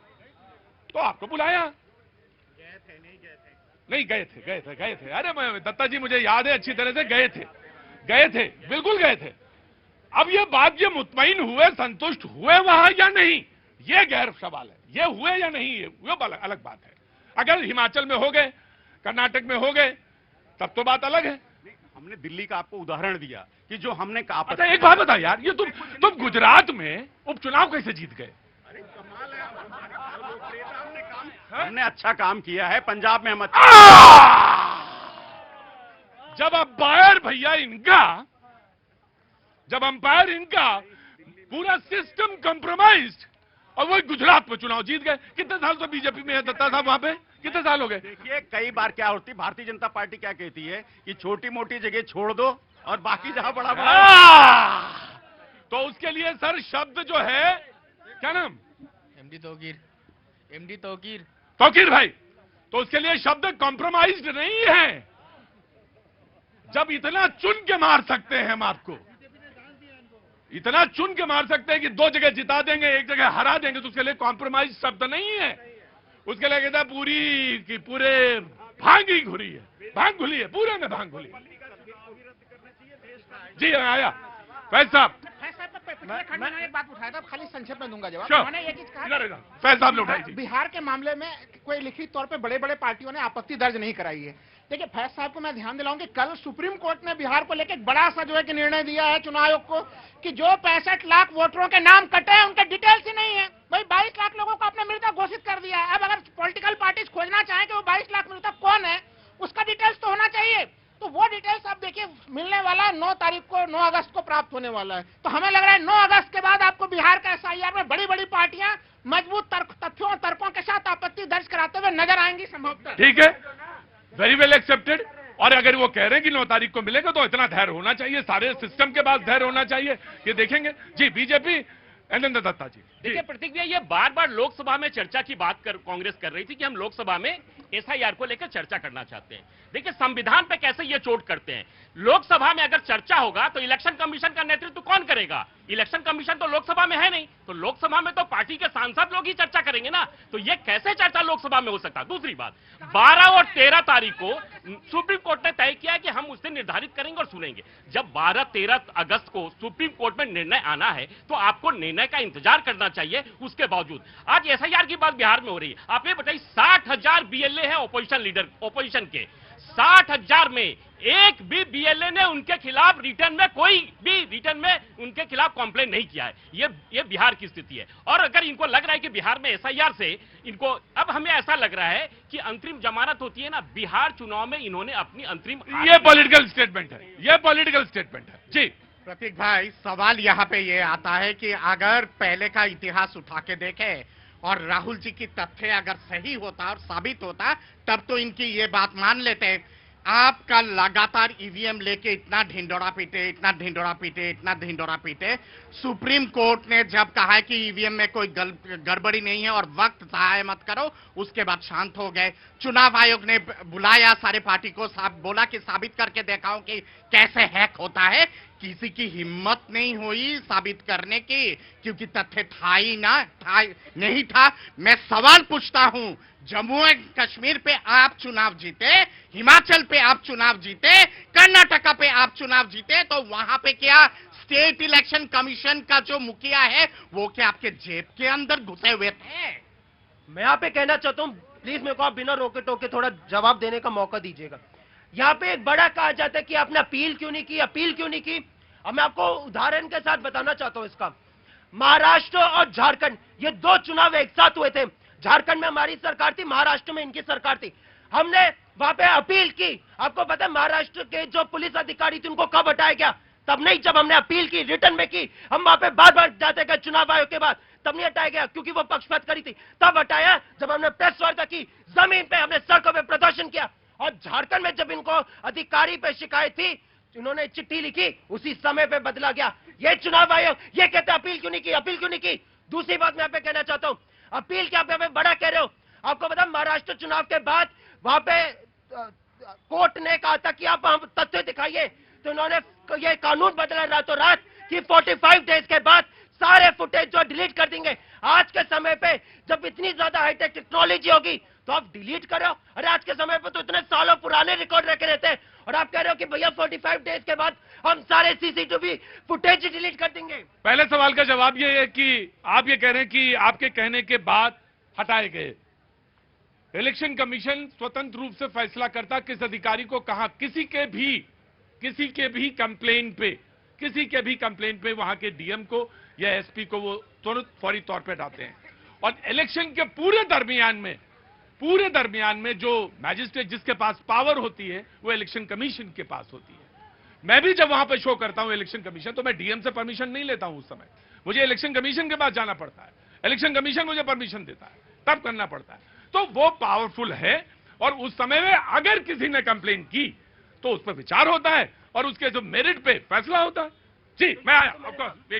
तो आपको बुलाया। नहीं गए थे। अरे मैं दत्ता जी, मुझे याद है अच्छी तरह से, गए थे, बिल्कुल गए थे। अब ये बात, ये मुतमईन हुए, संतुष्ट हुए वहां या नहीं, ये गैर सवाल है। ये हुए या नहीं वो अलग बात है। अगर हिमाचल में हो गए, कर्नाटक में हो गए, तब तो बात अलग है। हमने दिल्ली का आपको उदाहरण दिया कि जो हमने कहा। अच्छा एक बात बता यार, ये तुम गुजरात में उपचुनाव कैसे जीत गए? हमने अच्छा काम किया है, पंजाब में हम जब अंपायर भैया इनका पूरा सिस्टम कंप्रोमाइज्ड, और वो गुजरात में चुनाव जीत गए। कितने साल से बीजेपी में है दत्ता साहब वहां पे? कितने साल हो गए? देखिए कई बार क्या होती, भारतीय जनता पार्टी क्या कहती है कि छोटी मोटी जगह छोड़ दो और बाकी जहां बड़ा तो उसके लिए सर शब्द जो है, क्या नाम? एमडी तौकीर तौकीर भाई, तो उसके लिए शब्द कॉम्प्रोमाइज्ड नहीं है। जब इतना चुन के मार सकते हैं हम आपको, इतना चुन के मार सकते हैं कि 2 जगह जिता देंगे, 1 जगह हरा देंगे, तो उसके लिए कॉम्प्रोमाइज शब्द नहीं है। उसके लिए कहता है पूरी की पूरे भांग ही घुली है, भांग घुली है, पूरे में भांग घुली। जी आया फैज साहब, मैंने एक बात उठाया था, खाली संक्षेप में दूंगा जवाब। मैंने ये चीज कहा, फैज साहब ने उठाई थी। बिहार के मामले में कोई लिखित तौर पे बड़े बड़े पार्टियों ने आपत्ति दर्ज नहीं कराई है। देखिए फैज साहब को मैं ध्यान दिलाऊं कि कल सुप्रीम कोर्ट ने बिहार को लेकर एक बड़ा सा जो है कि निर्णय दिया है चुनाव आयोग को, कि जो 65 लाख वोटरों के नाम कटे हैं उनके डिटेल्स ही नहीं है। भाई 22 लाख लोगों को आपने मृतक घोषित कर दिया है। अब अगर पॉलिटिकल पार्टीज खोजना चाहें कि वो 22 लाख मृतक कौन है, उसका डिटेल्स तो होना चाहिए। तो वो डिटेल्स आप देखिए मिलने वाला है 9 तारीख को, 9 अगस्त को प्राप्त होने वाला है। तो हमें लग रहा है 9 अगस्त के बाद आपको बिहार का एसआईआर में बड़ी बड़ी पार्टियां मजबूत तथ्यों और तर्कों के साथ आपत्ति दर्ज कराते हुए नजर आएंगी संभवतः। ठीक है, वेरी वेल एक्सेप्टेड। और अगर वो कह रहे हैं कि 9 तारीख को मिलेगा, तो इतना धैर्य होना चाहिए, सारे सिस्टम के पास धैर्य होना चाहिए, ये देखेंगे। जी बीजेपी एनएन दत्ता जी। देखिए प्रतीक भैया, ये बार बार लोकसभा में चर्चा की बात कांग्रेस कर रही थी कि हम लोकसभा में एसआईआर को लेकर चर्चा करना चाहते हैं। देखिए संविधान पे कैसे ये चोट करते हैं। लोकसभा में अगर चर्चा होगा तो इलेक्शन कमीशन का नेतृत्व कौन करेगा? इलेक्शन कमीशन तो लोकसभा में है नहीं, तो लोकसभा में तो पार्टी के सांसद लोग ही चर्चा करेंगे ना, तो ये कैसे चर्चा लोकसभा में हो सकता है? दूसरी बात, 12 और 13 तारीख को सुप्रीम कोर्ट ने तय किया कि हम उस दिन निर्धारित करेंगे और सुनेंगे। जब 12-13 अगस्त को सुप्रीम कोर्ट में निर्णय आना है तो आपको निर्णय का इंतजार करना चाहिए। उसके बावजूद आज एसआईआर की बात बिहार में हो रही है। आप ये बताइए, 60,000 बीएलए है ऑपोजिशन लीडर, ऑपोजिशन के 60,000 में एक भी बीएलए ने उनके खिलाफ रिटर्न में, कोई भी रिटर्न में उनके खिलाफ कंप्लेंट नहीं किया है। ये बिहार की स्थिति है। और अगर इनको लग रहा है कि बिहार में एसआईआर से इनको, अब हमें ऐसा लग रहा है कि अंतरिम जमानत होती है ना, बिहार चुनाव में इन्होंने अपनी अंतरिम, ये पॉलिटिकल स्टेटमेंट है, ये पॉलिटिकल स्टेटमेंट है। जी प्रतीक भाई, सवाल यहाँ पे ये आता है कि अगर पहले का इतिहास उठा के देखें और राहुल जी की तथ्य अगर सही होता और साबित होता, तब तो इनकी ये बात मान लेते। आपका लगातार ईवीएम लेके इतना ढिंडोरा पीटे, सुप्रीम कोर्ट ने जब कहा है कि ईवीएम में कोई गड़बड़ी नहीं है और वक्त जाया मत करो, उसके बाद शांत हो गए। चुनाव आयोग ने बुलाया सारे पार्टी को, बोला कि साबित करके दिखाओ कि कैसे हैक होता है। किसी की हिम्मत नहीं हुई साबित करने की, क्योंकि तथ्य नहीं था। मैं सवाल पूछता हूं, जम्मू एंड कश्मीर पे आप चुनाव जीते, हिमाचल पे आप चुनाव जीते, कर्नाटका पे आप चुनाव जीते, तो वहां पे क्या स्टेट इलेक्शन कमीशन का जो मुखिया है वो क्या आपके जेब के अंदर घुसे हुए थे? मैं यहाँ पे कहना चाहता हूँ, प्लीज मेरे को आप बिना रोके टोके थोड़ा जवाब देने का मौका दीजिएगा। यहाँ पे एक बड़ा कहा जाता है कि आपने अपील क्यों नहीं की। अब मैं आपको उदाहरण के साथ बताना चाहता हूँ इसका। महाराष्ट्र और झारखंड, ये 2 चुनाव एक साथ हुए थे। झारखंड में हमारी सरकार थी, महाराष्ट्र में इनकी सरकार थी। हमने वहां पे अपील की। आपको पता है महाराष्ट्र के जो पुलिस अधिकारी थे उनको कब हटाया गया? तब नहीं, जब हमने अपील की, रिटर्न में की। हम वहां पे बार बार जाते गए चुनाव आयोग के बाद, तब नहीं हटाया गया क्योंकि वो पक्षपात करी थी। तब हटाया जब हमने प्रेस वार्ता की, जमीन पे हमने सड़कों पे प्रदर्शन किया। और झारखंड में जब इनको अधिकारी पे शिकायत थी, इन्होंने चिट्ठी लिखी, उसी समय पे बदला गया। ये चुनाव आयोग ये कहते अपील क्यों नहीं की, अपील क्यों नहीं की? दूसरी बात मैं यहाँ पे कहना चाहता हूं, अपील क्या पे बड़ा कह रहे हो? आपको पता महाराष्ट्र चुनाव के बाद वहां पे कोर्ट ने कहा था कि आप हम तथ्य दिखाइए, तो इन्होंने ये कानून बदला रातों रात कि 45 डेज के बाद सारे फुटेज जो डिलीट कर देंगे। आज के समय पे जब इतनी ज्यादा हाईटेक टेक्नोलॉजी होगी तो आप डिलीट करो। अरे आज के समय पे तो इतने सालों पुराने रिकॉर्ड रखे रहते हैं, और आप कह रहे हो कि भैया 45 डेज के बाद हम सारे सीसीटीवी फुटेज डिलीट कर देंगे। पहले सवाल का जवाब ये है कि आप ये कह रहे हैं कि आपके कहने के बाद हटाए गए। इलेक्शन कमीशन स्वतंत्र रूप से फैसला करता किस अधिकारी को कहां, किसी के भी कंप्लेन पे वहां के डीएम को या एसपी को वो तुरंत फौरी तौर पे हटाते हैं। और इलेक्शन के पूरे दरमियान में जो मैजिस्ट्रेट जिसके पास पावर होती है वो इलेक्शन कमीशन के पास होती है। मैं भी जब वहां पे शो करता हूं इलेक्शन कमीशन, तो मैं डीएम से परमिशन नहीं लेता हूं। उस समय मुझे इलेक्शन कमीशन के पास जाना पड़ता है, इलेक्शन कमीशन मुझे परमिशन देता है, तब करना पड़ता है। तो वो पावरफुल है, और उस समय में अगर किसी ने कंप्लेन की तो उस पर विचार होता है और उसके जो मेरिट पे फैसला होता है। जी, मैं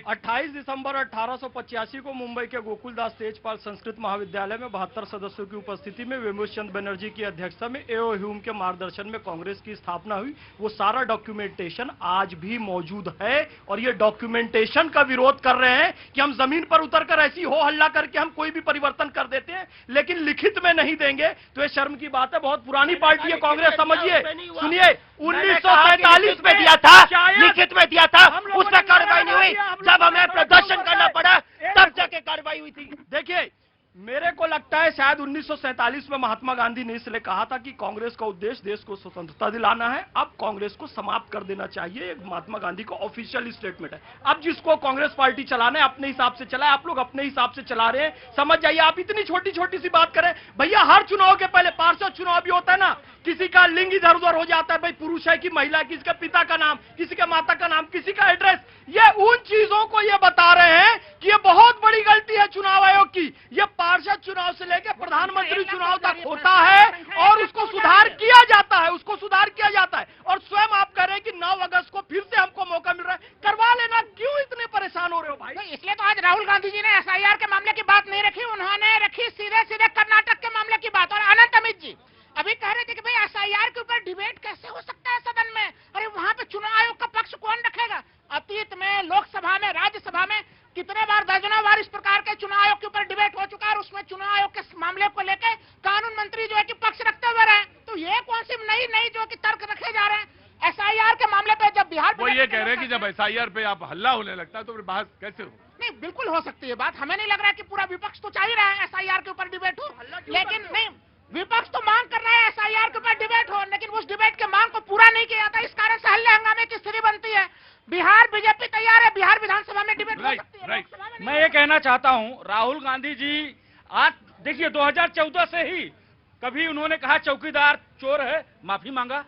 28 दिसंबर 1885 को मुंबई के गोकुलदास तेजपाल संस्कृत महाविद्यालय में 72 सदस्यों की उपस्थिति में विमोच चंद्र बनर्जी की अध्यक्षता में एओ ह्यूम के मार्गदर्शन में कांग्रेस की स्थापना हुई। वो सारा डॉक्यूमेंटेशन आज भी मौजूद है, और ये डॉक्यूमेंटेशन का विरोध कर रहे हैं कि हम जमीन पर उतरकर ऐसी हो हल्ला करके हम कोई भी परिवर्तन कर देते हैं, लेकिन लिखित में नहीं देंगे। तो ये शर्म की बात है। बहुत पुरानी पार्टी है कांग्रेस, समझिए। सुनिए, 1947 में दिया था, लिखित में दिया था, उसमें कार्रवाई नहीं हुई। जब हमें प्रदर्शन करना पड़ा तब जाके कार्रवाई हुई थी। देखिए, मेरे को लगता है शायद 1947 में महात्मा गांधी ने इसलिए कहा था कि कांग्रेस का उद्देश्य देश को स्वतंत्रता दिलाना है, अब कांग्रेस को समाप्त कर देना चाहिए। एक महात्मा गांधी का ऑफिशियल स्टेटमेंट है। अब जिसको कांग्रेस पार्टी चलाना है अपने हिसाब से चलाए। आप लोग अपने हिसाब से चला रहे हैं, समझ जाइए। आप इतनी छोटी छोटी सी बात करें भैया। हर चुनाव के पहले पार्षद चुनाव भी होता है ना, किसी का लिंग इधर उधर हो जाता है, भाई पुरुष है कि महिला, किसी का पिता का नाम, किसी का माता का नाम, किसी का एड्रेस। ये उन चीजों को ये बता रहे हैं कि ये बहुत बड़ी गलती है चुनाव आयोग की। ये पार्षद चुनाव से लेकर प्रधानमंत्री चुनाव तक होता है और उसको सुधार किया जाता है, और स्वयं आप कह रहे हैं कि 9 अगस्त को फिर से हमको मौका मिल रहा है, करवा लेना। क्यों इतने परेशान हो रहे हो भाई? तो इसलिए तो आज राहुल गांधी जी ने एसआईआर के मामले की बात नहीं रखी, उन्होंने रखी सीधे सीधे कर्नाटक के मामले की बात। और अनंत अमित जी अभी कह रहे थे कि भाई एसआईआर के ऊपर डिबेट कैसे हो सकता है सदन में? अरे वहां पे चुनाव आयोग का पक्ष कौन रखेगा? अतीत में लोकसभा में, राज्यसभा में कितने बार, दर्जनों बार इस प्रकार के चुनाव आयोग के ऊपर डिबेट हो चुका है, और उसमें चुनाव आयोग के मामले को लेकर कानून मंत्री जो है कि पक्ष रखते हुए रहे। तो ये कौन सी नई जो कि तर्क रखे जा रहे हैं एसआईआर के मामले पे? जब बिहार वो ये कह रहे हैं कि जब एसआईआर पे आप हल्ला होने लगता है तो फिर बहस कैसे हो? नहीं, बिल्कुल हो सकती है बात। हमें नहीं लग रहा है कि पूरा विपक्ष तो चाह ही रहा है एसआईआर के ऊपर डिबेट हो, लेकिन नहीं, विपक्ष तो मांग कर रहा है एसआईआर के ऊपर डिबेट हो, लेकिन उस डिबेट के मांग को पूरा नहीं किया जाता। इस कारण से हल्ले हंगामे की स्थिति बनती है। बिहार बीजेपी तैयार है, बिहार विधानसभा में डिबेट हो सकती है, लोकसभा में। मैं ये कहना चाहता हूं, राहुल गांधी जी आज देखिए 2014 से ही कभी उन्होंने कहा चौकीदार चोर है, माफी मांगा,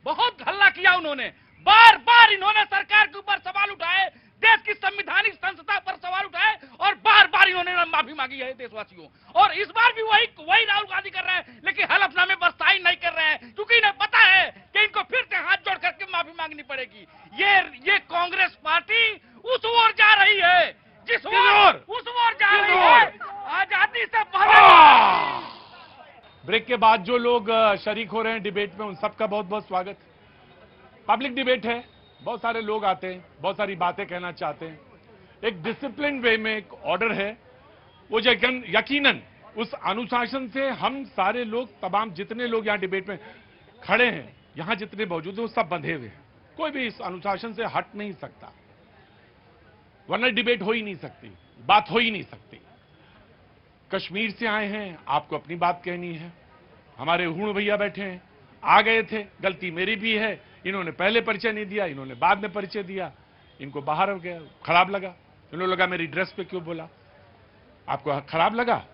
बहुत हल्ला किया उन्होंने, बार बार इन्होंने सरकार के ऊपर सवाल उठाए, देश की संवैधानिक संस्था पर सवाल उठाए, और बार बार इन्होंने माफी मांगी है देशवासियों। और इस बार भी वही राहुल गांधी कर रहे हैं, लेकिन हलफनामे बरसाई नहीं कर रहे हैं, क्योंकि इन्हें पता है कि इनको फिर से हाथ जोड़ करके माफी मांगनी पड़ेगी। ये कांग्रेस पार्टी उस ओर जा रही है जिस ओर जा रही है आजादी से पहले। ब्रेक के बाद जो लोग शरीक हो रहे हैं डिबेट में, उन सबका बहुत बहुत स्वागत। पब्लिक डिबेट है, बहुत सारे लोग आते हैं, बहुत सारी बातें कहना चाहते हैं। एक डिसिप्लिन वे में एक ऑर्डर है, वो यकीनन उस अनुशासन से हम सारे लोग, तमाम जितने लोग यहाँ डिबेट में खड़े हैं, यहाँ जितने मौजूद हैं, वो सब बंधे हुए हैं। कोई भी इस अनुशासन से हट नहीं सकता, वरना डिबेट हो ही नहीं सकती, बात हो ही नहीं सकती। कश्मीर से आए हैं, आपको अपनी बात कहनी है। हमारे हुण भैया बैठे हैं, आ गए थे, गलती मेरी भी है, इन्होंने पहले परिचय नहीं दिया, इन्होंने बाद में परिचय दिया, इनको बाहर हो गया, खराब लगा, इन्होंने लगा मेरी ड्रेस पे क्यों बोला, आपको खराब लगा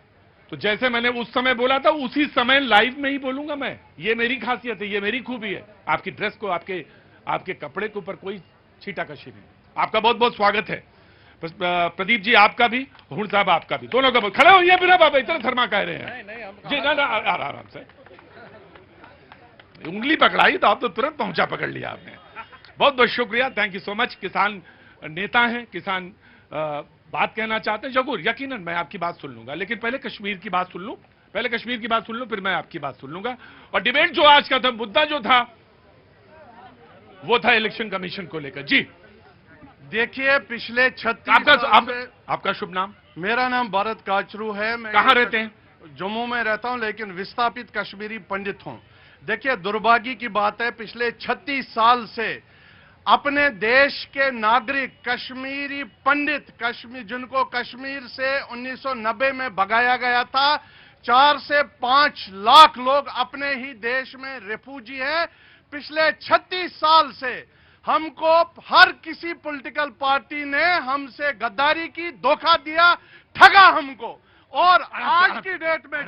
तो जैसे मैंने उस समय बोला था उसी समय लाइव में ही बोलूंगा मैं। ये मेरी खासियत है, ये मेरी खूबी है। आपकी ड्रेस को, आपके कपड़े के ऊपर कोई छीटाकशी नहीं। आपका बहुत बहुत स्वागत है। प्रदीप जी आपका भी, हुण साहब आपका भी, दोनों का खड़े होइए बिना बाबा, इतना थरमा कह रहे हैं जी। ना आराम से, उंगली पकड़ाई तो आप तो तुरंत पहुंचा पकड़ लिया आपने। बहुत बहुत शुक्रिया, थैंक यू सो मच। किसान नेता हैं, किसान बात कहना चाहते हैं, जरूर यकीनन मैं आपकी बात सुन लूंगा, लेकिन पहले कश्मीर की बात सुन लूं, फिर मैं आपकी बात सुन लूंगा। और डिबेट जो आज का था, मुद्दा जो था वो था इलेक्शन कमीशन को लेकर। जी देखिए, पिछले 36 आपका शुभ नाम? मेरा नाम भारत काचरू है। मैं कहां रहते हैं? जम्मू में रहता हूं, लेकिन विस्थापित कश्मीरी पंडित हूं। देखिए, दुर्भाग्य की बात है, पिछले 36 साल से अपने देश के नागरिक कश्मीरी पंडित, जिनको कश्मीर से 1990 में भगाया गया था, 4 से 5 लाख लोग अपने ही देश में रेफ्यूजी हैं। पिछले 36 साल से हमको हर किसी पॉलिटिकल पार्टी ने हमसे गद्दारी की, धोखा दिया, ठगा हमको। और आज की डेट में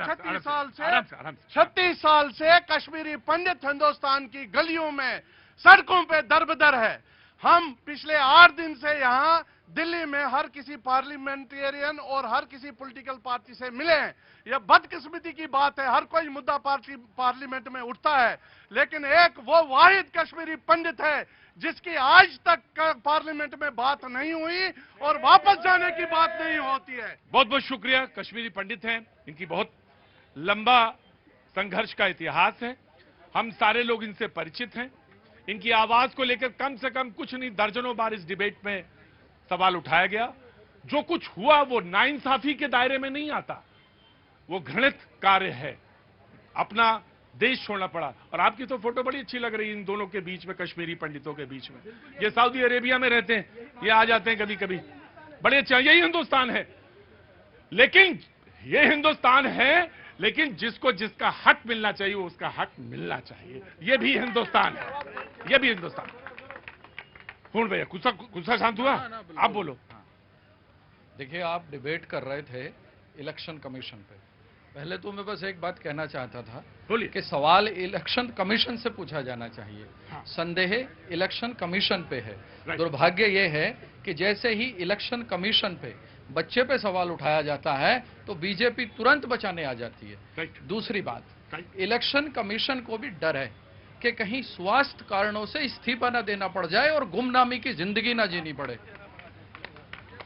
36 साल से कश्मीरी पंडित हिंदुस्तान की गलियों में, सड़कों पे दर-बदर है। हम पिछले 8 दिन से यहां दिल्ली में हर किसी पार्लियामेंटेरियन और हर किसी पॉलिटिकल पार्टी से मिले हैं। यह बदकिस्मती की बात है, हर कोई मुद्दा पार्लियामेंट में उठता है, लेकिन एक वो वाहिद कश्मीरी पंडित है जिसकी आज तक पार्लियामेंट में बात नहीं हुई और वापस जाने की बात नहीं होती है। बहुत बहुत शुक्रिया। कश्मीरी पंडित हैं, इनकी बहुत लंबा संघर्ष का इतिहास है, हम सारे लोग इनसे परिचित हैं। इनकी आवाज को लेकर कम से कम कुछ नहीं, दर्जनों बार इस डिबेट में सवाल उठाया गया। जो कुछ हुआ वो नाइंसाफी के दायरे में नहीं आता, वो घृणित कार्य है। अपना देश छोड़ना पड़ा। और आपकी तो फोटो बड़ी अच्छी लग रही है इन दोनों के बीच में, कश्मीरी पंडितों के बीच में। ये सऊदी अरेबिया में रहते हैं, ये आ जाते हैं कभी कभी, बड़े अच्छे। यही हिंदुस्तान है, लेकिन ये हिंदुस्तान है, लेकिन जिसको जिसका हक मिलना चाहिए उसका हक मिलना चाहिए। ये भी हिंदुस्तान है, ये भी हिंदुस्तान। कौन भैया, गुस्सा शांत हुआ? आप बोलो। देखिए, आप डिबेट कर रहे थे इलेक्शन कमीशन पे। पहले तो मैं बस एक बात कहना चाहता था कि सवाल इलेक्शन कमीशन से पूछा जाना चाहिए। संदेह इलेक्शन कमीशन पे है। दुर्भाग्य ये है कि जैसे ही इलेक्शन कमीशन पे बच्चे पे सवाल उठाया जाता है तो बीजेपी तुरंत बचाने आ जाती है। दूसरी बात, इलेक्शन कमीशन को भी डर है कि कहीं स्वास्थ्य कारणों से इस्तीफा न देना पड़ जाए और गुमनामी की जिंदगी ना जीनी पड़े।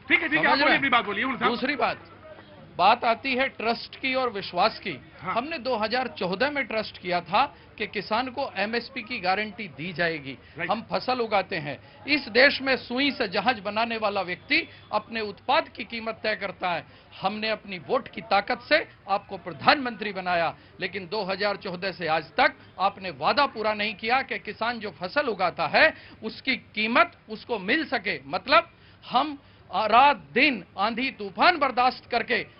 ठीक है, आप बोलिए, अपनी बात बोलिए। दूसरी बात आती है ट्रस्ट की और विश्वास की। हमने 2014 में ट्रस्ट किया था कि किसान को एमएसपी की गारंटी दी जाएगी। हम फसल उगाते हैं। इस देश में सुई से जहाज बनाने वाला व्यक्ति अपने उत्पाद की कीमत तय करता है। हमने अपनी वोट की ताकत से आपको प्रधानमंत्री बनाया, लेकिन 2014 से आज तक आपने वादा पूरा नहीं किया कि किसान जो फसल उगाता है उसकी कीमत उसको मिल सके। मतलब हम रात दिन आंधी तूफान बर्दाश्त करके